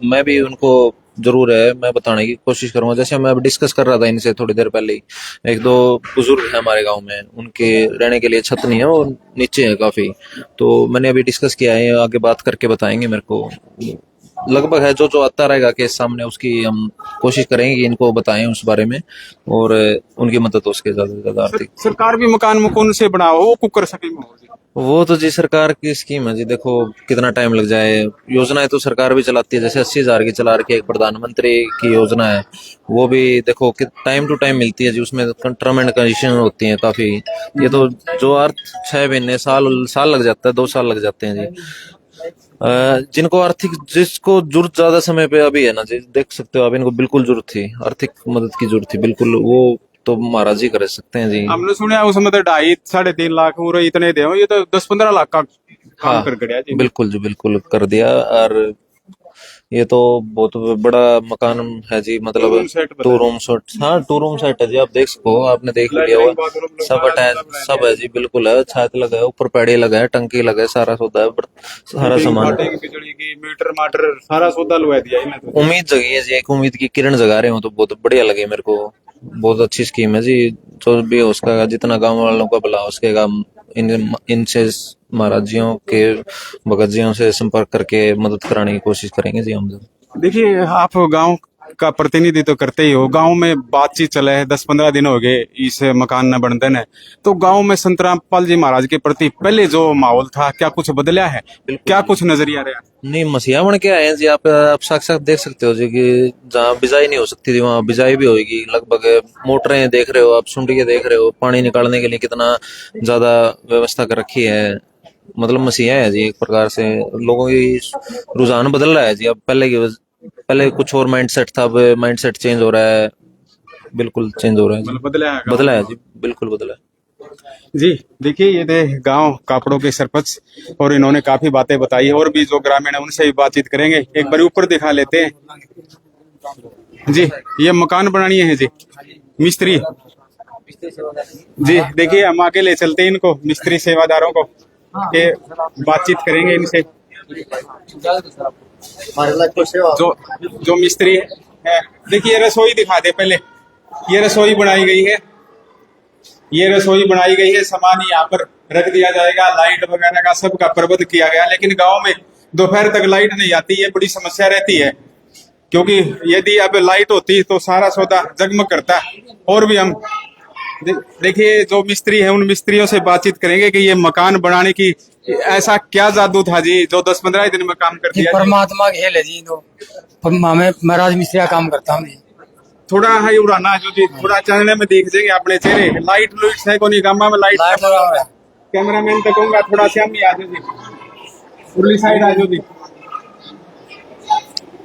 मैं भी उनको जरूर है, मैं बताने की कोशिश करूंगा। जैसे मैं अभी डिस्कस कर रहा था इनसे थोड़ी देर पहले ही, 1-2 बुजुर्ग है हमारे गांव में, उनके रहने के लिए छत नहीं है और नीचे है काफी, तो मैंने अभी डिस्कस किया है, आगे बात करके बताएंगे मेरे को। लगभग है जो आता रहेगा केस सामने, उसकी हम कोशिश करेंगे कि इनको बताएं उस बारे में और उनकी मदद उसके ज्यादा से ज्यादा आर्थिक। सरकार भी मकान मुकुन से बनाओ, वो कुकर स्कीम हो जी। वो तो जी सरकार की स्कीम है जी, देखो कितना टाइम लग जाए। योजनाएं तो सरकार भी चलाती है, जैसे 80,000 की चला रखी है, एक प्रधानमंत्री की योजना है, वो भी देखो कि टाइम टू टाइम मिलती है जी, उसमें टर्म एंड कंडीशन होती है काफी। ये तो जो अर्थ 6 महीने साल लग जाता है, 2 साल लग जाते हैं जी। जिनको आर्थिक, जिसको जरूरत ज्यादा समय पे अभी है ना जी, देख सकते हो आप, इनको बिल्कुल जरूरत थी, आर्थिक मदद की जरूरत थी बिल्कुल, वो तो महाराज जी कर सकते हैं जी। हमने सुना उसमें तो 2.5-3.5 लाख पूरे इतने दे, ये तो 10-15 लाख का काम कर गया जी। बिल्कुल जी, बिल्कुल कर दिया। और ये तो बहुत बड़ा मकान है जी, मतलब 2 रूम सेट, हाँ 2 रूम सेट है जी, आप देख सको, आपने देख लिया हुआ, सब अटैच सब है जी, बिल्कुल है। छत लगा है, ऊपर पैड़े लगा है, टंकी लगा है, सारा सौदा है, सारा सामान, बिजली की मीटर माटर सारा सौदा लगा दिया इन्हें। उम्मीद जगी है जी, एक उम्मीद की किरण जगा रहे हो, तो बहुत बढ़िया लगे मेरे को। बहुत अच्छी स्कीम है जी, जो भी हो उसका, जितना गांव वालों का भला उसके काम, इनसे महाराज जियों के भगत जियों से संपर्क करके मदद कराने की कोशिश करेंगे जी हम। देखिए आप गांव का प्रतिनिधित्व करते ही हो। गांव में बातचीत चले है, 10-15 दिन हो गए इस मकान न बनते ने, तो गांव में संत रामपाल जी महाराज के प्रति पहले जो माहौल था क्या कुछ बदला है, क्या कुछ नजरिया रहा? नहीं, मसीहा बन के आए हैं जी। आप साक्षात देख सकते हो जी कि जहाँ बिजाई नहीं हो सकती थी वहाँ बिजाई भी होगी लगभग। मोटरें देख रहे हो आप, सुंडिये देख रहे हो, पानी निकालने के लिए कितना ज्यादा व्यवस्था कर रखी है। मतलब मसीहा है जी एक प्रकार से। लोगों की रुझान बदल रहा है जी। अब पहले कुछ और माइंडसेट था, अब माइंडसेट चेंज हो रहा है, बिल्कुल चेंज हो रहा है जी। बदला है जी, बिल्कुल बदला है जी। देखिए ये थे गांव कापड़ों के सरपंच और इन्होंने काफी बातें बताई, और भी जो ग्रामीण है उनसे भी बातचीत करेंगे। एक बार ऊपर दिखा लेते हैं जी। ये मकान बनानी है जी, मिस्त्री जी। देखिए हम आगे ले चलते हैं इनको, मिस्त्री सेवादारों को, के बातचीत करेंगे इनसे। जो मिस्त्री है, देखिए रसोई दिखा दे पहले। ये रसोई बनाई गई है, ये रसोई बनाई गई है, सामान यहाँ पर रख दिया जाएगा, लाइट वगैरह का सबका प्रबंध किया गया। लेकिन गांव में दोपहर तक लाइट नहीं आती है, बड़ी समस्या रहती है, क्योंकि यदि अब लाइट होती तो सारा सौदा जगमग करता। और भी हम देखिए जो मिस्त्री है उन मिस्त्रियों से बातचीत करेंगे कि ये मकान बनाने की ऐसा क्या जादू था जी जो 10-15 दिन में काम कर दिया। परमात्मा की खेल है जी। तो मैं राज मिस्त्री का काम करता हूँ जी। थोड़ा है उड़ाना जो जी, थोड़ा चलने में देख जाएंगे अपने चेहरे। लाइट लुइट है कोनी गामा में लाइट। कैमरामैन तो कहूंगा थोड़ा सा हम ही आ जाओ जी, उर्ली साइड आ जाओ जी।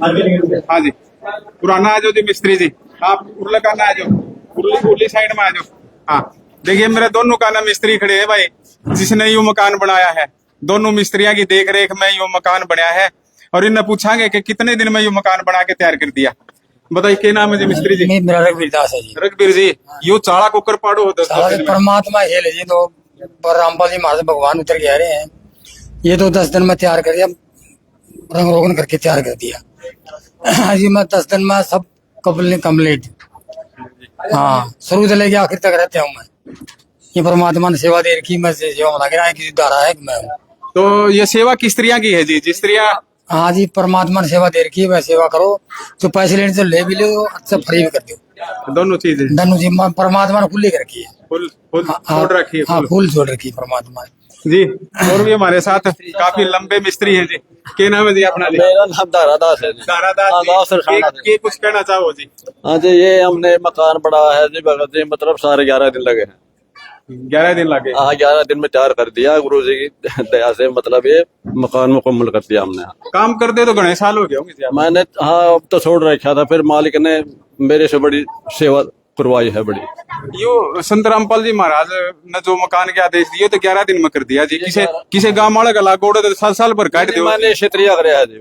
हाँ जी, पुराना आ जाओ जी मिस्त्री जी, आप उर्ला काना आ जाओ, उर्ली साइड में आ जाओ। हाँ देखिए मेरे दोनों काना मिस्त्री खड़े हैं भाई, जिसने यू मकान बनाया है। दोनों मिस्त्रियों की देख रेख में यू मकान बनाया है, और इन्हें पूछांगे कि कितने दिन में यू मकान बना के तैयार कर दिया। बताइए क्या नाम है जी मिस्त्री जी? मेरा रघुवीर दास है जी। रघुवीर जी, यो चाला कुकर पाड़ो होता परमात्मा खेल है जी। तो रामपाल जी महाराज भगवान उतर के आ रहे हैं, ये तो 10 दिन में तैयार कर दिया, रंग रोगन करके तैयार कर दिया जी। मैं 10 दिन में सब कम्प्लीट। हाँ, शुरू से लेके आखिर तक रहते हूँ मैं। ये परमात्मा ने सेवा दे रखी, मैं सेवा में लग रहा है, किसी द्वारा है कि मैं हूँ। तो ये सेवा किस तरह की है जी? जिस तरह हाँ जी, परमात्मा ने सेवा दे रखी है, वह सेवा करो। तो पैसे लेने से ले भी लो, अच्छा फ्री भी कर दो। दोनों चीजें परमात्मा ने खुली कर रखी है, फुल छोड़ रखी है। हाँ, फुल छोड़ रखी है परमात्मा जी। और भी हमारे साथ काफी लंबे मिस्त्री हैं जी। क्या नाम है जी अपना? मेरा नाम दारादास है जी। दारादास जी, कुछ कहना चाहो जी? हाँ जी, ये हमने मकान बनाया है जी भगत जी, मतलब सारे 11 दिन लगे हैं। 11 दिन लगे? हाँ, 11 दिन में तैयार कर दिया गुरु जी की दया से। मतलब ये मकान मुकम्मल कर दिया हमने। काम करते तो घने साल हो गए होंगे जी मैंने। हाँ, अब तो छोड़ रखा था, फिर मालिक ने मेरे से बड़ी सेवा करवाई है बड़ी। यो संत रामपाल जी महाराज ने जो मकान के आदेश दिए तो 11 दिन में कर दिया जी। किसे गांव वाले गला गोड़े तो 7 साल भर काट दियो। मैंने क्षेत्रीय कराया है जी,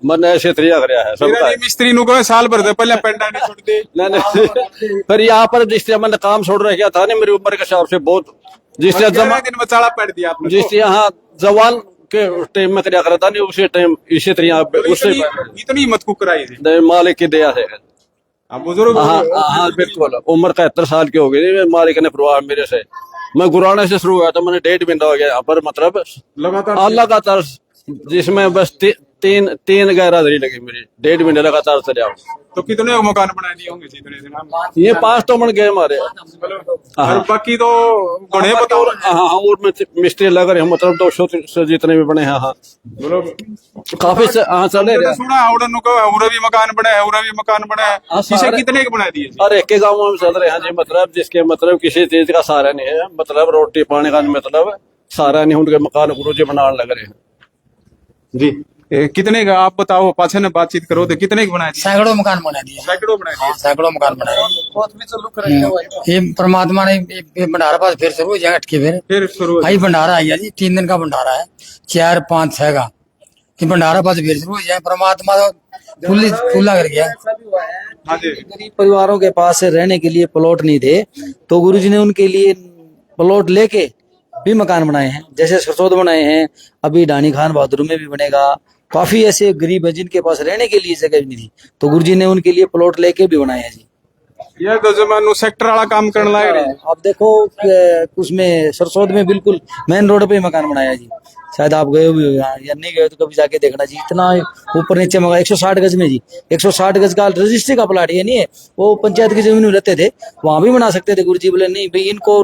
मैंने क्षेत्रीय कराया है सबका। मिस्त्री नु को साल भर से पहले पेंडा नहीं छोड़ दे। नहीं, फिर यहाँ पर जिस तरह मैंने काम छोड़ रखा था ना, मेरी उम्र के हिसाब से बहुत, जिस तरह 11 दिन में चाला पेट दिया आपने। जिस यहाँ जवान के टाइम में कराया था नहीं, उसी टाइम इसी तरह उससे इतनी हिम्मत को कराई थी मालिक की दया से। बुजुर्ग? हाँ बिल्कुल, उम्र 71 साल की हो गई। मालिक ने परवाह मेरे से, मैं गुराने से शुरू हुआ था, मैंने 1.5 महीना हो गया यहाँ पर। मतलब लगातार जिसमें बस तीन गैरादरी लगी मेरी, 1.5 महीने लगातार चले आओ। तो कितने मकान बना दिए होंगे इतने दिन? ये 5 तो बन गए हमारे, और बाकी तो बड़े बताओ। हाँ, और मिस्त्री लग रहे हैं, मतलब 200 से जितने भी बने हैं। हाँ, काफी चले रहे। सुना भी मकान बने है, भी मकान बने है। इसे कितने के बना दिए? और एक गाँव में चल रहे हैं जी। मतलब जिसके मतलब किसी चीज का सहारा नहीं है, मतलब रोटी पानी का मतलब सहारा नहीं, उनके मकान गुरु जी बनाने लग रहे हैं जी। कितने का आप बताओ, पाछे ने बातचीत करो तो कितने के बनाए? सैकड़ों मकान बना दिए। सैकड़ों बनाए? हाँ, सैकड़ों मकान बनाए। ये परमात्मा ने भंडारा पास फिर शुरू हो अटके, फिर शुरू आई भंडारा आई जी। 3 दिन का भंडारा है, 4, 5, 6 का। भंडारा पास फिर शुरू हो जाए, परमात्मा खुला कर गया। गरीब परिवारों के पास रहने के लिए प्लॉट नहीं थे, तो गुरुजी ने उनके लिए प्लॉट लेके भी मकान बनाए हैं। जैसे सरसोद बनाए हैं, अभी डानी खान बहादुर में भी बनेगा। काफी ऐसे गरीब है जिनके पास रहने के लिए जगह नहीं थी, तो गुरुजी ने उनके लिए प्लॉट लेके भी बनाए हैं जी। ये तो जमानो सेक्टर वाला काम करने लग रहे हैं। आप देखो उसमें सरसोद में बिल्कुल मेन रोड पे मकान बनाया जी। शायद आप गए हुए हो यहाँ, या नहीं गए तो कभी जाके देखना जी। इतना ऊपर नीचे मंगा 160 गज में जी, 160 गज का रजिस्ट्री का प्लाट, ये नहीं है वो पंचायत की जमीन में रहते थे वहां भी बना सकते थे। गुरु जी बोले नहीं भाई, इनको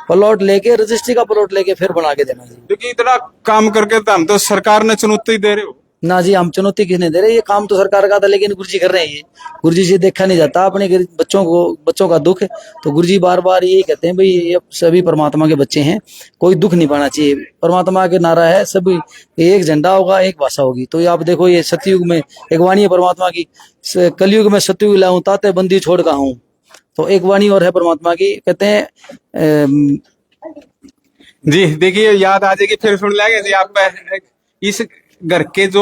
प्लॉट लेके, रजिस्ट्री का प्लॉट लेके फिर बना के देना जी। क्योंकि इतना काम करके तो हम तो सरकार ने चुनौती दे रहे हो। ना जी, हम चुनौती किसने दे रहे, ये काम तो सरकार का था, लेकिन गुरुजी कर रहे हैं। ये गुरुजी से देखा नहीं जाता अपने बच्चों का दुख। तो गुरुजी बार बार यही कहते हैं भाई, ये सभी परमात्मा के बच्चे हैं, कोई दुख नहीं पाना चाहिए। परमात्मा के नारा है, सभी एक झंडा होगा, एक भाषा होगी। तो ये आप देखो, ये सतयुग में एक वाणी है परमात्मा की, कलयुग में सतयुग लाऊं ताते बंदी छोड़ का हूं। तो एक वाणी और है परमात्मा की, कहते हैं जी देखिए, याद आ जाएगी, फिर सुन लेंगे जी। आप इस घर के जो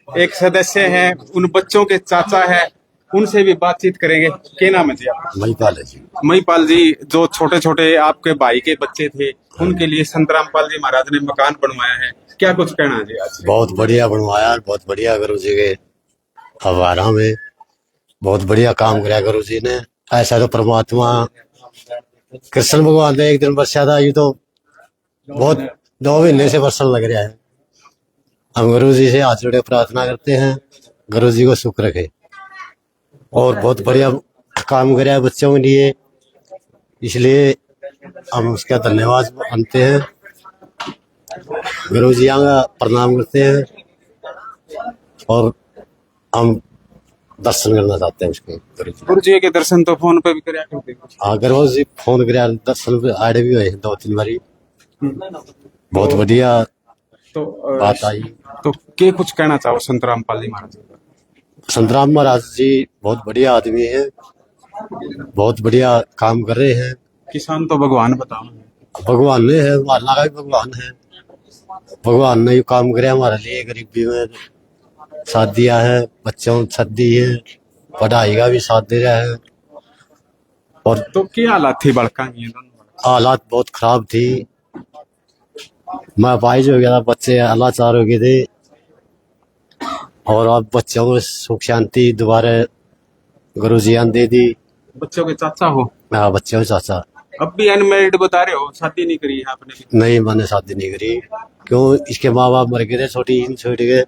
एक सदस्य हैं, उन बच्चों के चाचा हैं, उनसे भी बातचीत करेंगे। क्या नाम है जी आप? महिपाल है जी। महिपाल जी, जो छोटे छोटे आपके भाई के बच्चे थे, उनके लिए संत रामपाल जी महाराज ने मकान बनवाया है, क्या कुछ कहना है जी आज? बहुत बढ़िया बनवाया, बहुत बढ़िया गुरु जी के हवाला में बहुत बढ़िया काम कराया गुरु जी ने। ऐसा तो परमात्मा कृष्ण भगवान ने एक दिन बरसा था, ये तो बहुत 2 महीने से बरसन लग रहा है। हम गुरु जी से हाथ जोड़े प्रार्थना करते हैं, गुरु जी को सुख रखे, और बहुत बढ़िया काम कराया बच्चों के लिए, इसलिए हम उसका धन्यवाद मानते हैं। गुरु जी का प्रणाम करते हैं और हम दर्शन करना चाहते हैं उसके। गुरु जी के दर्शन तो फोन पे भी कराया करते हैं। हाँ, गुरु जी फोन कराया, दर्शन पे आड़े भी हुए 2-3 बारी, बहुत बढ़िया तो बात आई। तो क्या कुछ कहना चाहो संत रामपाल जी महाराज? संत राम महाराज जी बहुत बढ़िया आदमी है, बहुत बढ़िया काम कर रहे हैं। किसान तो भगवान बताओ, भगवान ने है, अल्लाह का भी भगवान है। भगवान ने ये काम करे हमारे लिए, गरीबी में साथ दिया है, बच्चों को साथ दी है, पढ़ाई का भी साथ दे रहा है। और तो क्या हालात थी बड़का की? हालात बहुत खराब थी, मैं अपाहिज हो गया था, बच्चे लाचार हो गए थे, और अब बच्चों को सुख शांति दोबारा गुरु जी ने दे दी। बच्चों के चाचा हो? हाँ, बच्चों के चाचा। अब भी अनमेरिड बता रहे हो, शादी नहीं करी है आपने? नहीं, मैंने शादी नहीं करी, क्यों, इसके माँ बाप मर गए थे, छोड़ गए,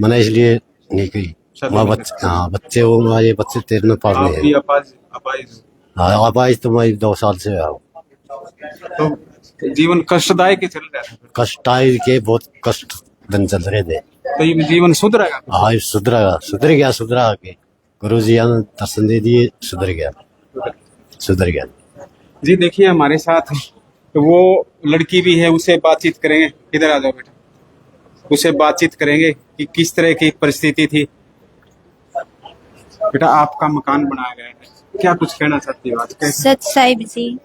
मैंने इसलिए नहीं करी। बच्चे वो हमारे बच्चे 13 पाल में है। हाँ, अपाहिज तो मैं 2 साल से हूँ। तो जीवन कष्टदायक चल रहा है? कष्टाई के बहुत कष्ट दिन चल रहे थे। तो ये जीवन सुधरेगा? हाँ, सुधरेगा, सुधरा के गुरु जी ने दर्शन दे दिए, सुधर गया। जी देखिए, हमारे साथ वो लड़की भी है, उससे बातचीत करेंगे। इधर आ जाओ बेटा, उससे बातचीत करेंगे कि किस तरह की परिस्थिति थी। बेटा, आपका मकान बनाया गया है, क्या कुछ कहना चाहती हो आज? सच साहिब जी,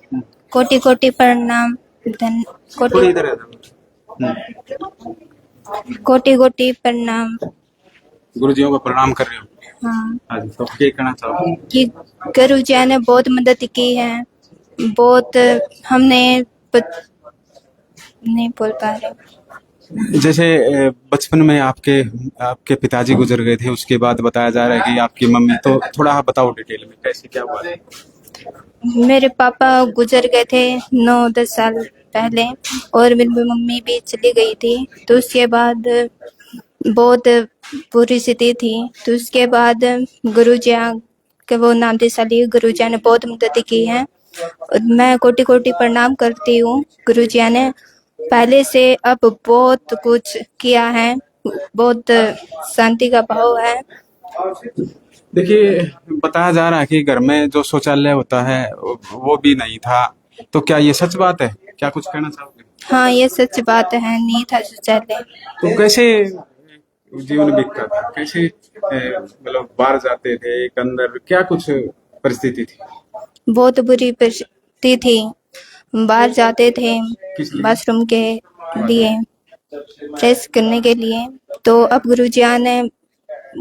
कोटि कोटि प्रणाम, कोटि इधर आ जाओ। कोटि कोटि प्रणाम। गुरुजियों को प्रणाम कर रहे हो? हाँ। तो क्या कहना चाहो? कि गुरु जी ने बहुत मदद की है, बहुत हमने नहीं बोल पा रहे। जैसे बचपन में आपके पिताजी गुजर गए थे, उसके बाद बताया जा रहा है कि आपकी मम्मी, तो थोड़ा बताओ डिटेल में कैसे क्या हुआ है? मेरे पापा गुजर गए थे 9-10 साल पहले, और मेरी मम्मी भी चली गई थी। तो उसके बाद बहुत बुरी स्थिति थी। तो उसके बाद गुरुजी के वो नाम थे सली, गुरुजी ने बहुत मदद की है, और मैं कोटि कोटि प्रणाम करती हूँ। गुरुजी ने पहले से अब बहुत कुछ किया है, बहुत शांति का भाव है। देखिए, बताया जा रहा है कि घर में जो शौचालय होता है वो भी नहीं था, तो क्या ये सच बात है? क्या कुछ कहना चाहोगे? हाँ, ये सच बात है, नहीं था शौचालय। तो कैसे जीवन बीतता था, कैसे मतलब बाहर जाते थे, एक अंदर क्या कुछ परिस्थिति थी? बहुत बुरी परिस्थिति थी, बाहर जाते थे बाथरूम के लिए, फ्रेश करने के लिए। तो अब गुरुजी ने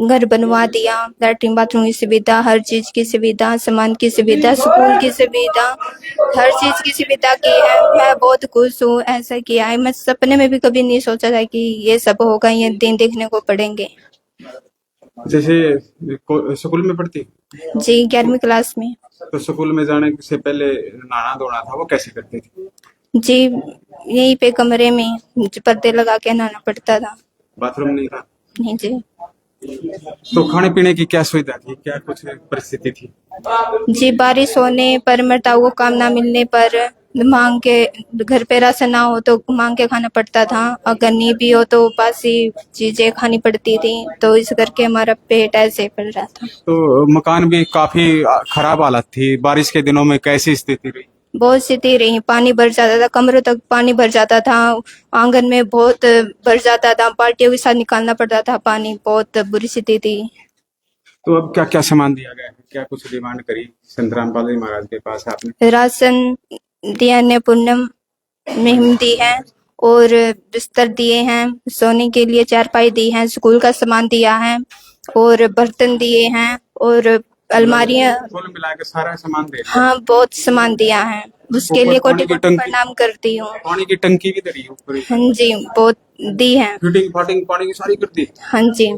घर बनवा दिया, लैट्रिन बाथरूम की सुविधा, हर चीज की सुविधा, सामान की सुविधा, स्कूल की सुविधा, हर चीज की सुविधा की है। मैं बहुत खुश हूँ, ऐसा किया है। मैं सपने में भी कभी नहीं सोचा था कि ये सब होगा, ये दिन देखने को पड़ेंगे। जैसे स्कूल में पढ़ती? जी, 11वीं क्लास में। तो स्कूल में जाने से पहले नहाना धोना था, वो कैसे करती थी? जी यहीं पे कमरे में पर्दे लगा के नहाना पड़ता था। बाथरूम नहीं था? नहीं जी। तो खाने पीने की क्या सुविधा थी, क्या कुछ परिस्थिति थी? जी बारिश होने पर मरता को काम ना मिलने पर मांग के, घर पे राशन ना हो तो मांग के खाना पड़ता था, अगर नहीं भी हो तो बासी चीजें खानी पड़ती थी, तो इस करके हमारा पेट ऐसे पड़ रहा था। तो मकान भी काफी खराब हालत थी, बारिश के दिनों में कैसी स्थिति रही? बहुत स्थिति रही, पानी भर जाता था, कमरों तक पानी भर जाता था, आंगन में बहुत भर जाता था, बाल्टियों के साथ निकालना पड़ता था पानी, बहुत बुरी स्थिति थी। तो अब क्या क्या सामान दिया गया है, क्या कुछ डिमांड करी संत रामपाल जी महाराज के पास आपने? राशन दिया ने, पूनम मुहिम दी है और बिस्तर दिए हैं, सोने के लिए चारपाई दी है, स्कूल का सामान दिया है और बर्तन दिए हैं और अलमारियां, कुल मिला के सारा सामान दे दिया। हाँ बहुत सामान दिया है, उसके लिए कोटि कोटि टंकी, प्रणाम करती हूँ। पानी की टंकी भी दरी है ऊपर ही। हाँ जी बहुत दी है। फिटिंग फाटिंग पानी की सारी कर दी। हाँ जी।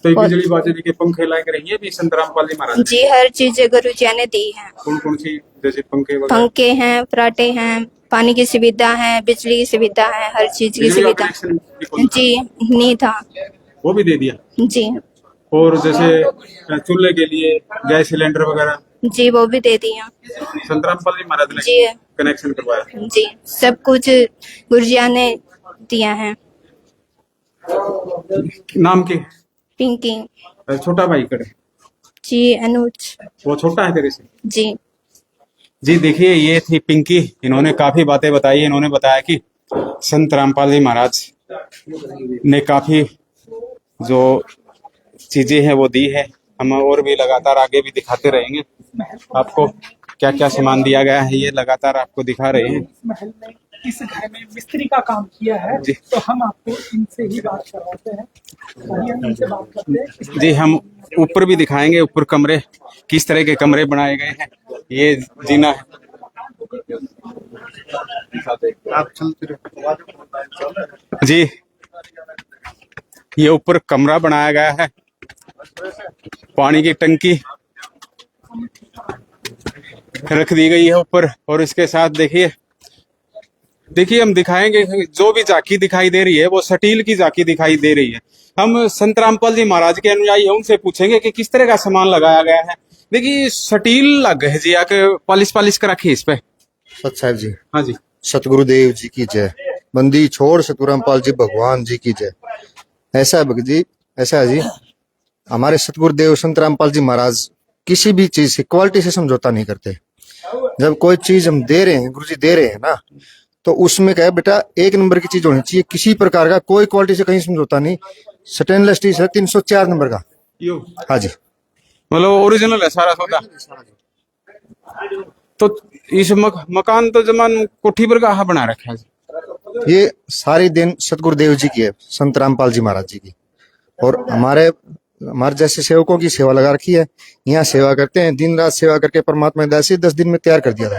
तो ये बिजली बाजरी के पंखे लाए रही है भी संत रामपाल जी महाराज? जी हर चीज गुरु जी ने दी है। कौन कौन सी, जैसे पंखे वगैरह? पंखे हैं, पराठे हैं, पानी की सुविधा है, बिजली की सुविधा है, हर चीज की सुविधा। जी नहीं था, वो भी दे दिया जी। और जैसे चूल्हे के लिए गैस सिलेंडर वगैरह? जी वो भी दे दिया। संत रामपाल जी महाराज ने जी कनेक्शन करवाया? जी सब कुछ गुरुजिया ने दिया है। नाम के? पिंकी। छोटा भाई करे? जी अनुज। वो छोटा है तेरे से? जी जी देखिए, ये थी पिंकी, इन्होंने काफी बातें बताई। इन्होंने बताया कि संत रामपाल जी महाराज ने काफी जो चीजें हैं वो दी है। हम और भी लगातार आगे भी दिखाते रहेंगे आपको क्या क्या सामान दिया गया है, ये लगातार आपको दिखा रहे हैं। इस महल में, इस घर में मिस्त्री का काम किया है, तो हम आपको इनसे ही बात करवाते हैं। आइए हम इनसे बात करते हैं। जी हम ऊपर भी दिखाएंगे, ऊपर कमरे किस तरह के कमरे बनाए गए हैं। ये जीना है, आप चलते रहो जी ये ऊपर कमरा बनाया गया है, पानी की टंकी रख दी गई है ऊपर। और इसके साथ देखिए हम दिखाएंगे, जो भी झांकी दिखाई दे रही है वो स्टील की झांकी दिखाई दे रही है। हम संत रामपाल जी महाराज के अनुयायी हैं, उनसे पूछेंगे कि किस तरह का सामान लगाया गया है। देखिए स्टील लग है जी, आके पॉलिश कर रखी है इस पे। सत साहब जी। हाँ जी। सतगुरुदेव जी की जय। बंदी छोड़ सतगुरु रामपाल जी भगवान जी की जय। ऐसा है भगत जी, ऐसा है जी, हमारे सतगुरुदेव संत रामपाल जी महाराज किसी भी चीज की क्वालिटी से समझौता नहीं करते। जब कोई चीज हम दे रहे हैं, गुरु जी दे रहे हैं ना, तो उसमें क्या है बेटा, एक नंबर की चीज होनी चाहिए, किसी प्रकार का कोई क्वालिटी से कहीं समझौता नहीं। स्टेनलेस स्टील है 304 नंबर का। हाँ जी, मतलब ओरिजिनल है सारा सौदा। तो इस मकान तो जमान कोठी पर का बना रखा है। ये सारी दिन सतगुरुदेव जी की है, संत रामपाल जी महाराज जी की, और हमारे जैसे सेवकों की सेवा लगा रखी है। यहाँ सेवा करते हैं, दिन रात सेवा करके परमात्मा ने 10 दिन में तैयार कर दिया था।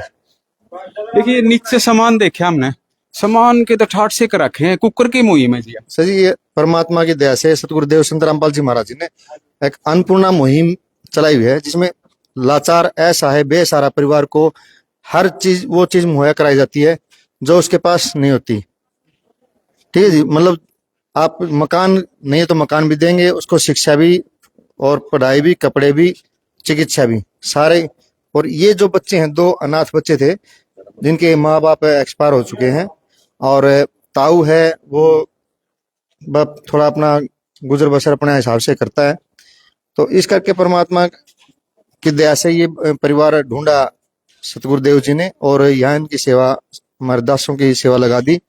देखिए नीचे सामान देखे हमने, सामान के तो ठाट से कर रखे हैं, कुकर की मुहिम है जी। सर जी, ये परमात्मा की दया से सतगुरुदेव संत रामपाल जी महाराज जी ने एक अन्नपूर्णा मुहिम चलाई हुई है, जिसमें लाचार असहाय बेसहारा परिवार को हर चीज वो चीज मुहैया कराई जाती है जो उसके पास नहीं होती। ठीक है जी, मतलब आप मकान नहीं है तो मकान भी देंगे उसको, शिक्षा भी और पढ़ाई भी, कपड़े भी, चिकित्सा भी, सारे। और ये जो बच्चे हैं, 2 अनाथ बच्चे थे जिनके माँ बाप एक्सपायर हो चुके हैं, और ताऊ है वो थोड़ा अपना गुजर बसर अपने हिसाब से करता है। तो इस करके परमात्मा की दया से ये परिवार ढूंढा सतगुरुदेव जी ने, और यहाँ इनकी सेवा, हमारे दासों की सेवा लगा दी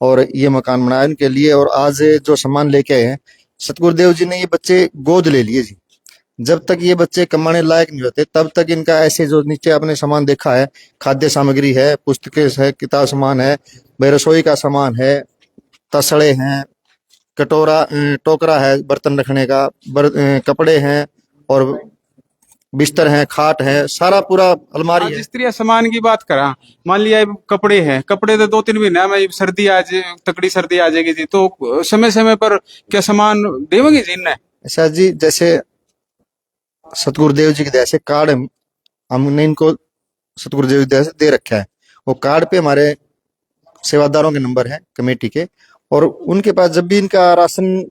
और ये मकान बनाया इनके लिए। और आज जो सामान लेके आए हैं, सतगुरुदेव जी ने ये बच्चे गोद ले लिए जी। जब तक ये बच्चे कमाने लायक नहीं होते तब तक इनका ऐसे, जो नीचे आपने सामान देखा है, खाद्य सामग्री है, पुस्तकें है, किताब सामान है, रसोई का सामान है, तसड़े हैं, कटोरा टोकरा है बर्तन रखने का, कपड़े हैं और बिस्तर है, खाट है, सारा पूरा अलमारी है। जिस तरह सामान की बात करा, मान लिया कपड़े हैं, कपड़े तो 2-3 महीने में सर्दी आ जाए, तकड़ी सर्दी आ जाएगी जी, तो समय समय पर क्या सामान देवोगे जी इनने? ऐसा जी, जैसे सतगुरुदेव जी की दया से कार्ड हमने इनको सतगुरुदेव की दया से दे रखा है। वो कार्ड पे हमारे सेवादारों के नंबर हैं कमेटी के, और उनके पास जब भी इनका राशन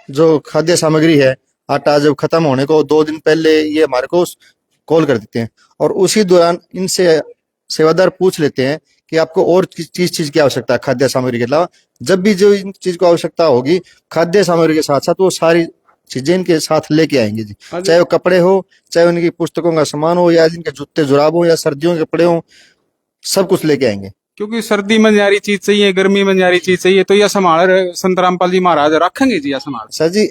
जो खाद्य सामग्री है, आटा जब खत्म होने को 2 दिन पहले ये हमारे को कॉल कर देते हैं, और उसी दौरान इनसे सेवादार पूछ लेते हैं कि आपको और चीज की आवश्यकता है खाद्य सामग्री के अलावा। जब भी जो इन चीज को आवश्यकता होगी खाद्य सामग्री के साथ साथ वो सारी चीजें इनके साथ लेके आएंगे जी, चाहे वो कपड़े हो, चाहे उनकी पुस्तकों का सामान हो, या इनके जूते जुराब हो, या सर्दियों के कपड़े हो, सब कुछ लेके आएंगे। क्योंकि सर्दी में न्यारी चीज चाहिए, गर्मी में न्यारी चीज चाहिए, तो यह संभाल संत रामपाल जी महाराज रखेंगे जी, यह संभाल। सर जी,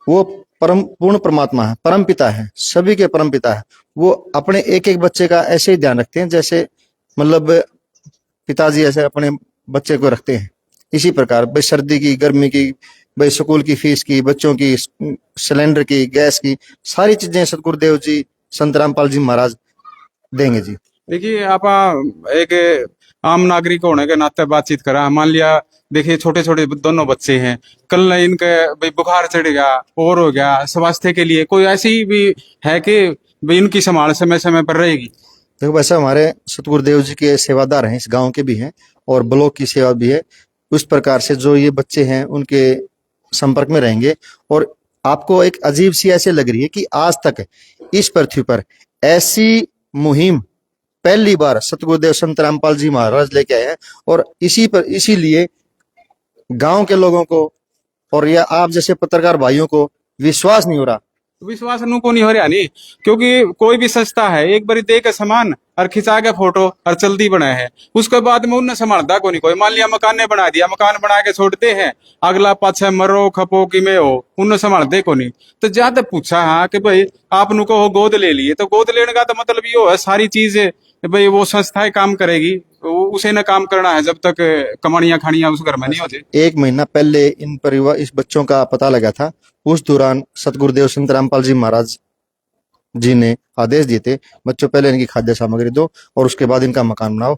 वो परम पूर्ण परमात्मा है, परम पिता है, सभी के परम पिता है। वो अपने एक एक बच्चे का ऐसे ही ध्यान रखते हैं जैसे मतलब पिताजी ऐसे अपने बच्चे को रखते हैं। इसी प्रकार भाई सर्दी की, गर्मी की, भाई स्कूल की फीस की, बच्चों की, सिलेंडर की, गैस की, सारी चीजें सतगुरुदेव जी, संत रामपाल जी महाराज देंगे जी। देखिए, आप एक आम नागरिक होने के नाते बातचीत करा, मान लिया देखिए छोटे छोटे दोनों बच्चे हैं, कल इनके भाई बुखार चढ़ गया और हो गया, स्वास्थ्य के लिए कोई ऐसी भी है कि भाई इनकी संभाल समय समय पर रहेगी? देखो वैसे हमारे सतगुरुदेव जी के सेवादार हैं, इस गांव के भी हैं और ब्लॉक की सेवा भी है। उस प्रकार से जो ये बच्चे हैं उनके संपर्क में रहेंगे। और आपको एक अजीब सी ऐसे लग रही है कि आज तक इस पृथ्वी पर ऐसी मुहिम पहली बार सतगुरुदेव संत रामपाल जी महाराज लेके आए हैं, और इसीलिए गांव के लोगों को और या आप जैसे पत्रकार भाइयों को विश्वास नहीं हो रहा। विश्वास को नहीं हो रहा नहीं, क्योंकि कोई भी संस्था है एक बार दे के सामान और खिंचा के फोटो और जल्दी बनाए है, उसके बाद में उन्हें संभालता को नहीं कोई। मान लिया मकान ने बना दिया, मकान बना के छोड़ते हैं, अगला पाछे मरो खपो कि में हो, उन्हें संभालते को नहीं। तो ज्यादा पूछा हाँ कि भाई आप नुको गोद ले लिए, तो गोद लेने का तो मतलब ये है सारी चीज भाई वो संस्थाएं काम करेगी, उसे न काम करना है जब तक कमानियां खानियां उस घर में नहीं होती। 1 महीना पहले इस बच्चों का पता लगा था। उस दौरान सतगुरुदेव संत रामपाल जी महाराज जी ने आदेश दिए थे, बच्चों पहले इनकी खाद्य सामग्री दो और उसके बाद इनका मकान बनाओ।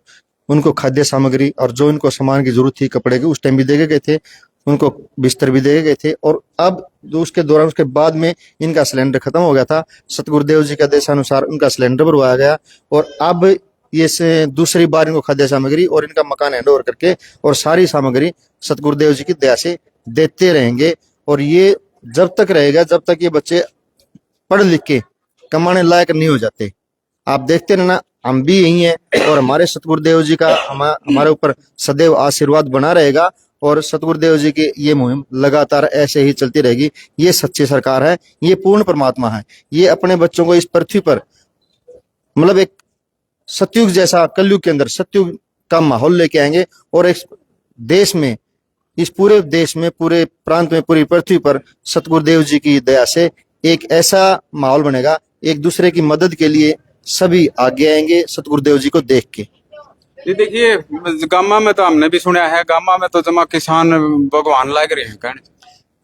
उनको खाद्य सामग्री और जो इनको सामान की जरूरत थी कपड़े की उस टाइम भी दे गए थे, उनको बिस्तर भी दे गए थे। और अब उसके दौरान उसके बाद में इनका सिलेंडर खत्म हो गया था, सतगुरुदेव जी के आदेशानुसार उनका सिलेंडर भरवाया गया, और अब ये से दूसरी बार इनको खाद्य सामग्री और इनका मकान हैंड ओवर करके और सारी सामग्री सतगुरुदेव जी की दया से देते रहेंगे। और ये जब तक रहेगा जब तक ये बच्चे पढ़ लिख के कमाने लायक नहीं हो जाते। आप देखते रहना, हम भी यही हैं और हमारे सतगुरुदेव जी का हमारे ऊपर सदैव आशीर्वाद बना रहेगा, और सतगुरुदेव जी की ये मुहिम लगातार ऐसे ही चलती रहेगी। ये सच्ची सरकार है, ये पूर्ण परमात्मा है। ये अपने बच्चों को इस पृथ्वी पर मतलब एक सतयुग जैसा, कलयुग के अंदर सतयुग का माहौल लेके आएंगे, और एक देश में, इस पूरे देश में, पूरे प्रांत में, पूरी पृथ्वी पर सतगुरुदेव जी की दया से एक ऐसा माहौल बनेगा, एक दूसरे की मदद के लिए सभी आगे आएंगे सतगुरुदेव जी को देख के। ये देखिए, गामा में तो हमने भी सुना है, गामा में तो जमा किसान भगवान लाग रहे हैं कहने।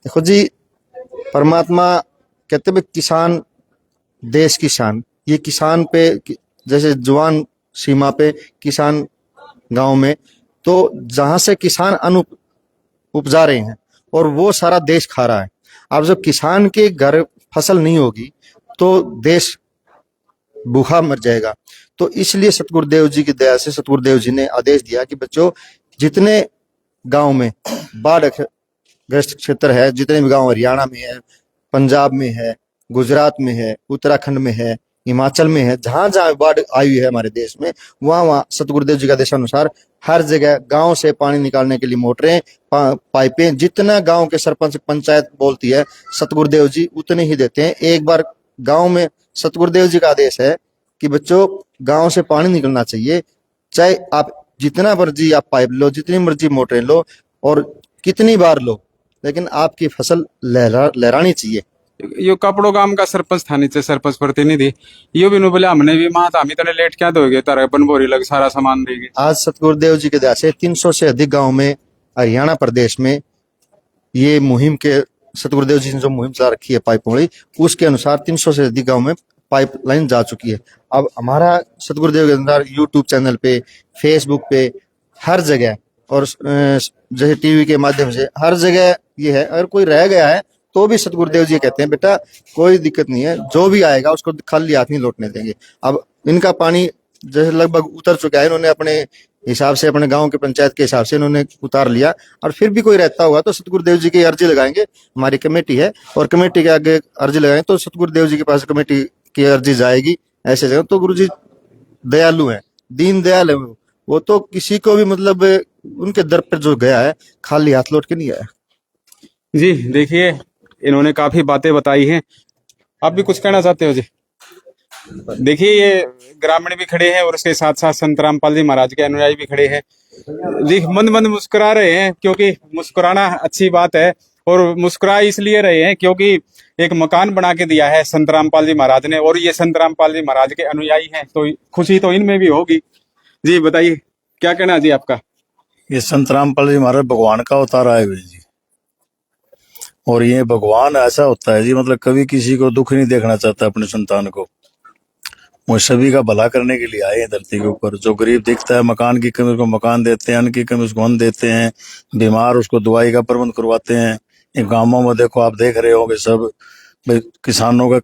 देखो जी, परमात्मा कहते हैं किसान देश की शान। ये किसान पे जैसे जवान सीमा पे किसान गांव में, तो जहां से किसान अन्न उपजा रहे हैं और वो सारा देश खा रहा है। अब जब किसान के घर फसल नहीं होगी तो देश भूखा मर जाएगा। तो इसलिए सतगुरुदेव जी की दया से सतगुरुदेव जी ने आदेश दिया कि बच्चों, जितने गांव में बाढ़ ग्रस्त क्षेत्र है, जितने भी गांव हरियाणा में है, पंजाब में है, गुजरात में है, उत्तराखंड में है, हिमाचल में है, जहां जहां बाढ़ आई हुई है हमारे देश में, वहां वहां सतगुरुदेव जी का आदेशानुसार हर जगह गांव से पानी निकालने के लिए मोटरें, पाइपें, जितना गांव के सरपंच पंचायत बोलती है सतगुरुदेव जी उतने ही देते हैं। एक बार गांव में सतगुरुदेव जी का आदेश है कि बच्चों गांव से पानी निकलना चाहिए, चाहे आप जितना मर्जी आप पाइप लो, जितनी मर्जी मोटरें लो और कितनी बार लो, लेकिन आपकी फसल लहरानी चाहिए। यो कपड़ो गांव का सरपंच था, नीचे सरपंच प्रतिनिधि, यो भी बोले हमने भी माँ हम इतने लेट क्या दोगे, तारा बनबोरी लग सारा सामान देगी। आज सतगुरुदेव जी के दया से 300 से अधिक गांव में हरियाणा प्रदेश में ये मुहिम के सतगुरुदेव जी ने जो मुहिम चला रखी है पाइपों, उसके अनुसार 300 से अधिक गांव में पाइपलाइन जा चुकी है। अब हमारा सतगुरुदेव के अनुसार यूट्यूब चैनल पे, फेसबुक पे, हर जगह, और जैसे टीवी के माध्यम से हर जगह ये है। अगर कोई रह गया है तो भी सतगुरुदेव जी कहते हैं बेटा कोई दिक्कत नहीं है, जो भी आएगा उसको खाली हाथ नहीं लौटने देंगे। अब इनका पानी जैसे लगभग उतर चुका है, इन्होंने अपने हिसाब से, अपने गांव के पंचायत के हिसाब से इन्होंने उतार लिया। और फिर भी कोई रहता हुआ तो सतगुरुदेव जी की अर्जी लगाएंगे, हमारी कमेटी है, और कमेटी के आगे अर्जी लगाएंगे तो सतगुरुदेव जी के पास कमेटी की अर्जी जाएगी। ऐसे जगह तो गुरु जी दयालु हैं, दीन दयाल है वो तो किसी को भी मतलब उनके दर पर जो गया है खाली हाथ लौट के नहीं आया। जी देखिए, इन्होंने काफी बातें बताई हैं। आप भी कुछ कहना चाहते हो जी? देखिए, ये ग्रामीण भी खड़े हैं और उसके साथ साथ संत रामपाल जी महाराज के अनुयायी भी खड़े हैं जी। मंद मंद मुस्कुरा रहे हैं, क्योंकि मुस्कुराना अच्छी बात है। और मुस्कुरा इसलिए रहे हैं क्योंकि एक मकान बना के दिया है संत रामपाल जी महाराज ने, और ये संत रामपाल जी महाराज के अनुयायी हैं, तो खुशी तो इनमें भी होगी। जी बताइए, क्या कहना जी आपका? ये संत रामपाल जी महाराज भगवान का अवतार आए हुए जी, और ये भगवान ऐसा होता है जी, मतलब कभी किसी को दुख नहीं देखना चाहता अपने संतान को। वो सभी का भला करने के लिए आए हैं धरती के ऊपर। जो गरीब दिखता है, मकान की कमी उसको मकान देते हैं, अन्न की कमी उसको अन्न देते हैं, बीमार उसको दवाई का प्रबंध करवाते हैं। इन गांवों में देखो, आप देख रहे होंगे सब किसानों का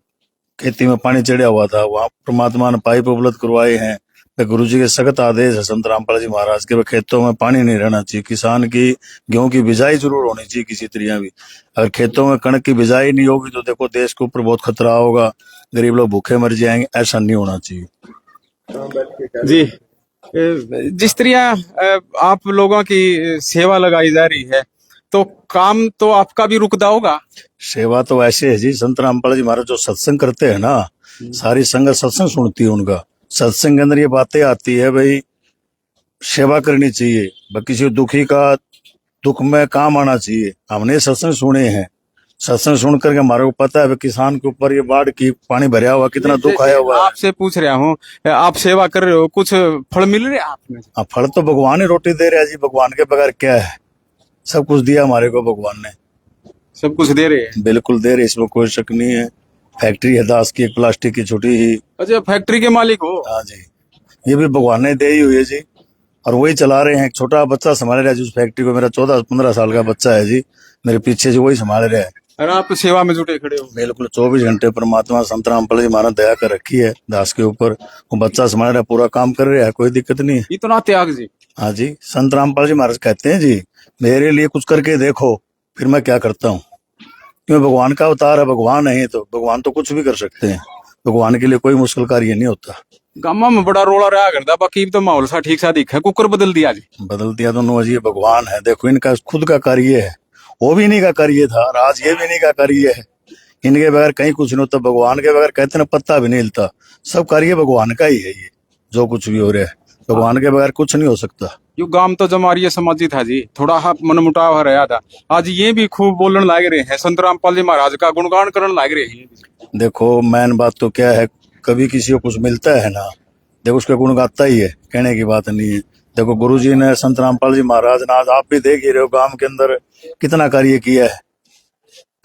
खेती में पानी चढ़ा हुआ था, वहां परमात्मा ने पाइप उपलब्ध करवाए हैं। गुरु जी के सख्त आदेश है संत रामपाल जी महाराज के, खेतों में पानी नहीं रहना चाहिए। किसान की गेहूं की बिजाई जरूर होनी चाहिए किसी तरह भी। अगर खेतों में कणक की बिजाई नहीं होगी तो देखो देश के ऊपर बहुत खतरा होगा, गरीब लोग भूखे मर जाएंगे। ऐसा नहीं होना चाहिए जी। जिस तरह आप लोगों की सेवा लगाई जा रही है, तो काम तो आपका भी रुकदा होगा। सेवा तो ऐसे है जी, संत रामपाल जी महाराज जो सत्संग करते हैं ना, सारी संगत सत्संग सुनती है उनका। सत्संग के अंदर ये बातें आती है भाई सेवा करनी चाहिए, किसी दुखी का दुख में काम आना चाहिए। हमने सत्संग सुने हैं, सत्संग सुन करके हमारे को पता है किसान के ऊपर ये बाढ़ की पानी भरा हुआ, कितना दुख आया हुआ है। आपसे पूछ रहा हूँ, आप सेवा कर रहे हो, कुछ फल मिल रहे आपने? फल तो भगवान ही रोटी दे रहे हैं जी, भगवान के बगैर क्या है। सब कुछ दिया हमारे को भगवान ने, सब कुछ दे रहे हैं। बिल्कुल दे रहे, इसमें कोई शक नहीं है। फैक्ट्री है दास की, एक प्लास्टिक की छोटी ही। अच्छा, फैक्ट्री के मालिक हो? हाँ जी, ये भी भगवान ने दी हुई है जी, और वही चला रहे हैं। एक छोटा बच्चा संभाल रहा है जी उस फैक्ट्री को, मेरा 14-15 साल का बच्चा है जी, मेरे पीछे जो वही संभाल रहा है। और आप सेवा में जुटे खड़े हो? बिल्कुल 24 घंटे परमात्मा संत रामपाल जी महाराज दया कर रखी है दास के ऊपर। वो बच्चा संभाल रहा है, पूरा काम कर रहा है, कोई दिक्कत नहीं है। इतना त्याग जी? हाँ जी, संत रामपाल जी महाराज कहते हैं जी, मेरे लिए कुछ करके देखो फिर मैं क्या करता हूँ। क्यों, भगवान का अवतार है, भगवान है तो भगवान तो कुछ भी कर सकते हैं। भगवान के लिए कोई मुश्किल कार्य नहीं होता। गामा में बड़ा रोला रहा करता, बाकी तो माहौल सा ठीक सा दिखा, कुकर बदल दिया जी। बदल दिया दोनों जी, भगवान है। देखो इनका खुद का कार्य है, वो भी इन्हीं का कार्य था, आज ये भी इन्हीं का कार्य है। इनके बगैर कहीं कुछ नहीं होता, भगवान के बगैर कहते ना पत्ता भी नहीं हिलता। सब कार्य भगवान का ही है, ये जो कुछ भी हो रहा है भगवान के बगैर कुछ नहीं हो सकता। यो गांव तो जमारिया समाजी था जी, थोड़ा मनमुटाव रहा था, आज ये भी खूब बोलने लग रहे हैं, संत रामपाल जी महाराज का गुणगान करने लग रहे हैं। देखो मेन बात तो क्या है, कभी किसी को कुछ मिलता है ना, देखो उसका गुण गाता ही है, कहने की बात नहीं है। देखो गुरुजी ने, संत रामपाल जी महाराज ने, आज आप भी देख ही रहे हो गांव के अंदर कितना कार्य किया है।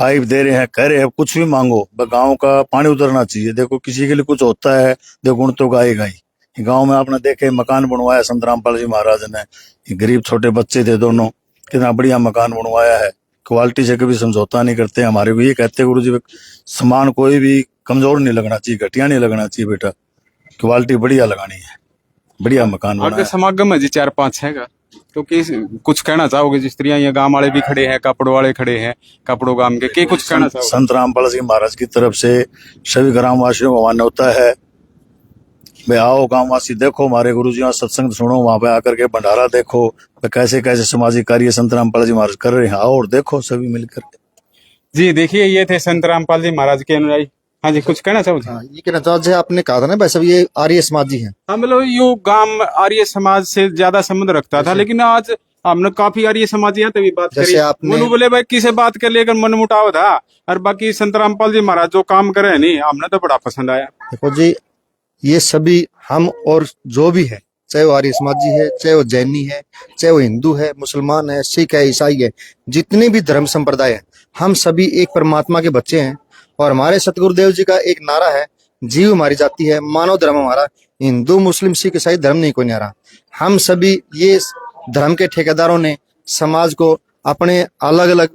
पाइप दे रहे हैं, कह रहे हैं कुछ भी मांगो, गांव का पानी उतरना चाहिए। देखो किसी के लिए कुछ होता है, देखो गुण तो गाएगा ही। गांव में आपने देखे मकान बनवाया संत रामपाल जी महाराज ने, गरीब छोटे बच्चे थे दोनों, कितना बढ़िया मकान बनवाया है। क्वालिटी से कभी समझौता नहीं करते। हमारे भी ये कहते हैं गुरुजी, सामान कोई भी कमजोर नहीं लगना चाहिए, घटिया नहीं लगना चाहिए बेटा, क्वालिटी बढ़िया लगानी है। बढ़िया मकान बनाया। समागम है जी 4-5 है, तो कुछ कहना चाहोगे? जिस तरह ये गांव वाले भी खड़े हैं, कपड़ों वाले खड़े हैं, कपड़ों गांव के कुछ कहना चाहोगे? संत रामपाल जी महाराज की तरफ से सभी ग्रामवासियों को आह्वान होता है, भाई आओ गांववासी, देखो हमारे गुरुजी यहाँ सत्संग सुनो, वहां पे आकर के भंडारा देखो, कैसे कैसे सामाजिक कार्य संत रामपाल जी महाराज कर रहे हैं, आओ और देखो सभी मिलकर। जी देखिए, ये थे संत रामपाल जी महाराज के अनुयायी। हाँ जी, कुछ कहना चाहो? हाँ, ये कहना चाहो, आपने कहा था ना भाई सब ये आर्य समाजी हैं। हाँ, मतलब यो गांव आर्य समाज से ज्यादा संबंध रखता था, लेकिन आज हमने काफी आर्य समाजियां तभी बात करी। मनु बोले भाई किसे बात कर लेकर मन मुटाव था, और बाकी संत रामपाल जी महाराज जो काम करे नहीं, हमने तो बड़ा पसंद आया। देखो जी, ये सभी हम और जो भी है, चाहे वो आर्य समाजी है, चाहे वो जैनी है, चाहे वो हिंदू है, मुसलमान है, सिख है, ईसाई है, जितने भी धर्म संप्रदाय है, हम सभी एक परमात्मा के बच्चे हैं। और हमारे सतगुरुदेव जी का एक नारा है, जीव हमारी जाति है, मानव धर्म हमारा, हिंदू मुस्लिम सिख ईसाई धर्म नहीं कोई न्यारा। हम सभी ये धर्म के ठेकेदारों ने समाज को अपने अलग अलग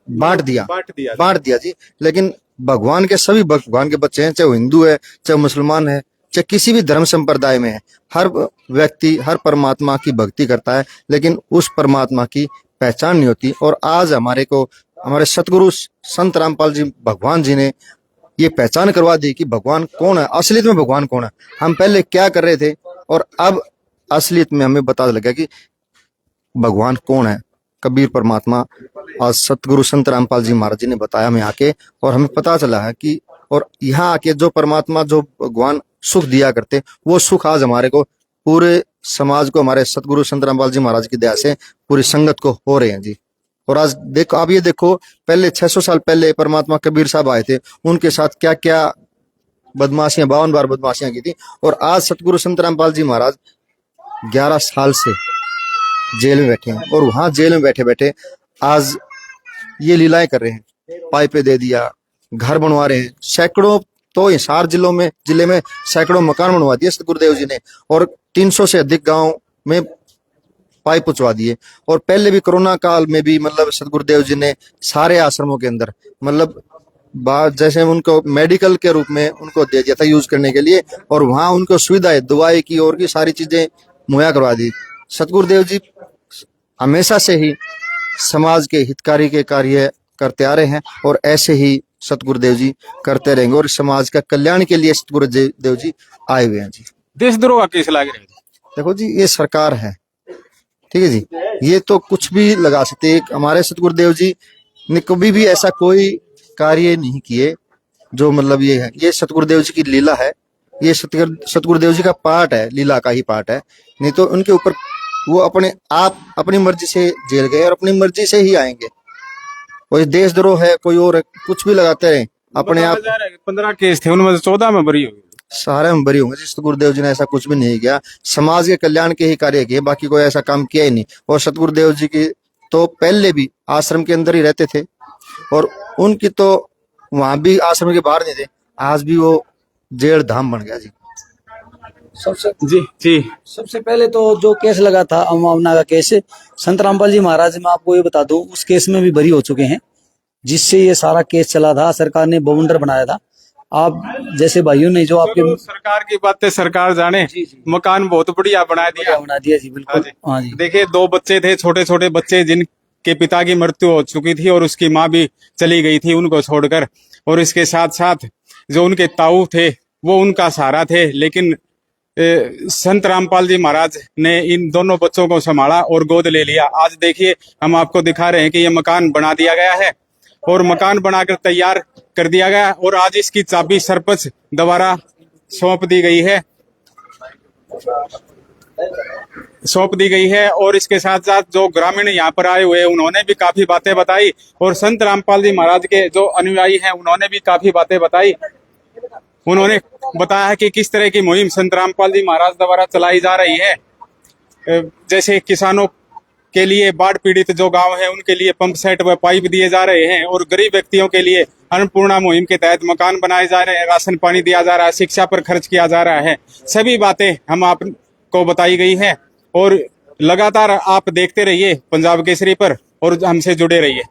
बांट दिया जी। लेकिन भगवान के सभी भगवान के बच्चे हैं, चाहे वो हिंदू है, चाहे मुसलमान है, चाहे किसी भी धर्म संप्रदाय में है, हर व्यक्ति हर परमात्मा की भक्ति करता है, लेकिन उस परमात्मा की पहचान नहीं होती। और आज हमारे सतगुरु संत रामपाल जी भगवान जी ने ये पहचान करवा दी कि भगवान कौन है, असलियत में भगवान कौन है। हम पहले क्या कर रहे थे और अब असलियत में हमें पता लगा कि भगवान कौन है। कबीर परमात्मा आज सतगुरु संत रामपाल जी महाराज जी ने बताया हमें आके, और हमें पता चला है कि और यहाँ आके जो परमात्मा जो भगवान सुख दिया करते, वो सुख आज हमारे को पूरे समाज को हमारे सतगुरु संत रामपाल जी महाराज की दया से पूरी संगत को हो रहे हैं जी। और आज देखो, आप ये देखो, पहले 600 साल पहले परमात्मा कबीर साहब आए थे, उनके साथ क्या क्या बदमाशियां, 52 बार बदमाशियां की थी। और आज सतगुरु संत रामपाल जी महाराज 11 साल से जेल में बैठे हैं, और वहां जेल में बैठे बैठे आज ये लीलाएं कर रहे हैं। पाइपें दे दिया, घर बनवा रहे हैं, सैकड़ों, तो हिसार जिले में सैकड़ों मकान बनवा दिए सतगुरुदेव जी ने, और 300 से अधिक गांव में पाइप पहुंचवा दिए। और पहले भी कोरोना काल में भी मतलब सतगुरुदेव जी ने सारे आश्रमों के अंदर मतलब जैसे उनको मेडिकल के रूप में उनको दे दिया था यूज करने के लिए, और वहां उनको सुविधाएं, दवाई की और की सारी चीजें मुहैया करवा दी। सतगुरुदेव जी हमेशा से ही समाज के हितकारी के कार्य करते आ रहे हैं, और ऐसे ही सतगुरुदेव जी करते रहेंगे, और समाज का कल्याण के लिए सतगुरुदेव जी आए हुए हैं जी। देशद्रोह का केस लगा रहे। देखो जी, ये सरकार है, ठीक है जी, ये तो कुछ भी लगा सकते। एक हमारे सतगुरुदेव जी ने कभी भी ऐसा कोई कार्य नहीं किए जो मतलब ये है, ये सतगुरुदेव जी की लीला है, ये सतगुरुदेव जी का पार्ट है, लीला का ही पार्ट है। नहीं तो उनके ऊपर वो अपने आप अपनी मर्जी से जेल गए और अपनी मर्जी से ही आएंगे। कोई देशद्रोह है, कोई और कुछ भी लगाते रहे अपने आप। 15 केस थे, उनमें से 14 में बरी हो गई, सारे में बरी होंगे। सतगुरुदेव जी ने ऐसा कुछ भी नहीं किया, समाज के कल्याण के ही कार्य किए, बाकी कोई ऐसा काम किया ही नहीं। और सतगुरुदेव जी की तो पहले भी आश्रम के अंदर ही रहते थे, और उनकी तो वहां भी आश्रम के बाहर नहीं थे, आज भी वो जेल धाम बन गया जी। सबसे पहले तो जो केस लगा था अवमानना का केस, संत रामपाल जी महाराज, मैं आपको ये बता दूं, उस केस में भी बरी हो चुके हैं, जिससे ये सारा केस चला था। सरकार ने बाउंडर बनाया था। आप जैसे भाइयों ने जो आपके सरकार की बातें सरकार जाने, मकान बहुत बढ़िया बना दिया जी, बिल्कुल। हाँ जी, देखिए 2 बच्चे थे, छोटे छोटे बच्चे, जिनके पिता की मृत्यु हो चुकी थी और उसकी माँ भी चली गई थी उनको छोड़कर, और इसके साथ साथ जो उनके ताऊ थे वो उनका सहारा थे। लेकिन संत रामपाल जी महाराज ने इन दोनों बच्चों को संभाला और गोद ले लिया। आज देखिए, हम आपको दिखा रहे हैं कि ये मकान बना दिया गया है, और मकान बनाकर तैयार कर दिया गया, और आज इसकी चाबी सरपंच द्वारा सौंप दी गई है। और इसके साथ साथ जो ग्रामीण यहाँ पर आए हुए, उन्होंने भी काफी बातें बताई, और संत रामपाल जी महाराज के जो अनुयायी हैं उन्होंने भी काफी बातें बताई। उन्होंने बताया है कि किस तरह की मुहिम संत रामपाल जी महाराज द्वारा चलाई जा रही है। जैसे किसानों के लिए, बाढ़ पीड़ित जो गांव है उनके लिए पंप सेट व पाइप दिए जा रहे हैं, और गरीब व्यक्तियों के लिए अन्नपूर्णा मुहिम के तहत मकान बनाए जा रहे हैं, राशन पानी दिया जा रहा है, शिक्षा पर खर्च किया जा रहा है। सभी बातें हम आपको बताई गई है, और लगातार आप देखते रहिए पंजाब केसरी पर, और हमसे जुड़े रहिए।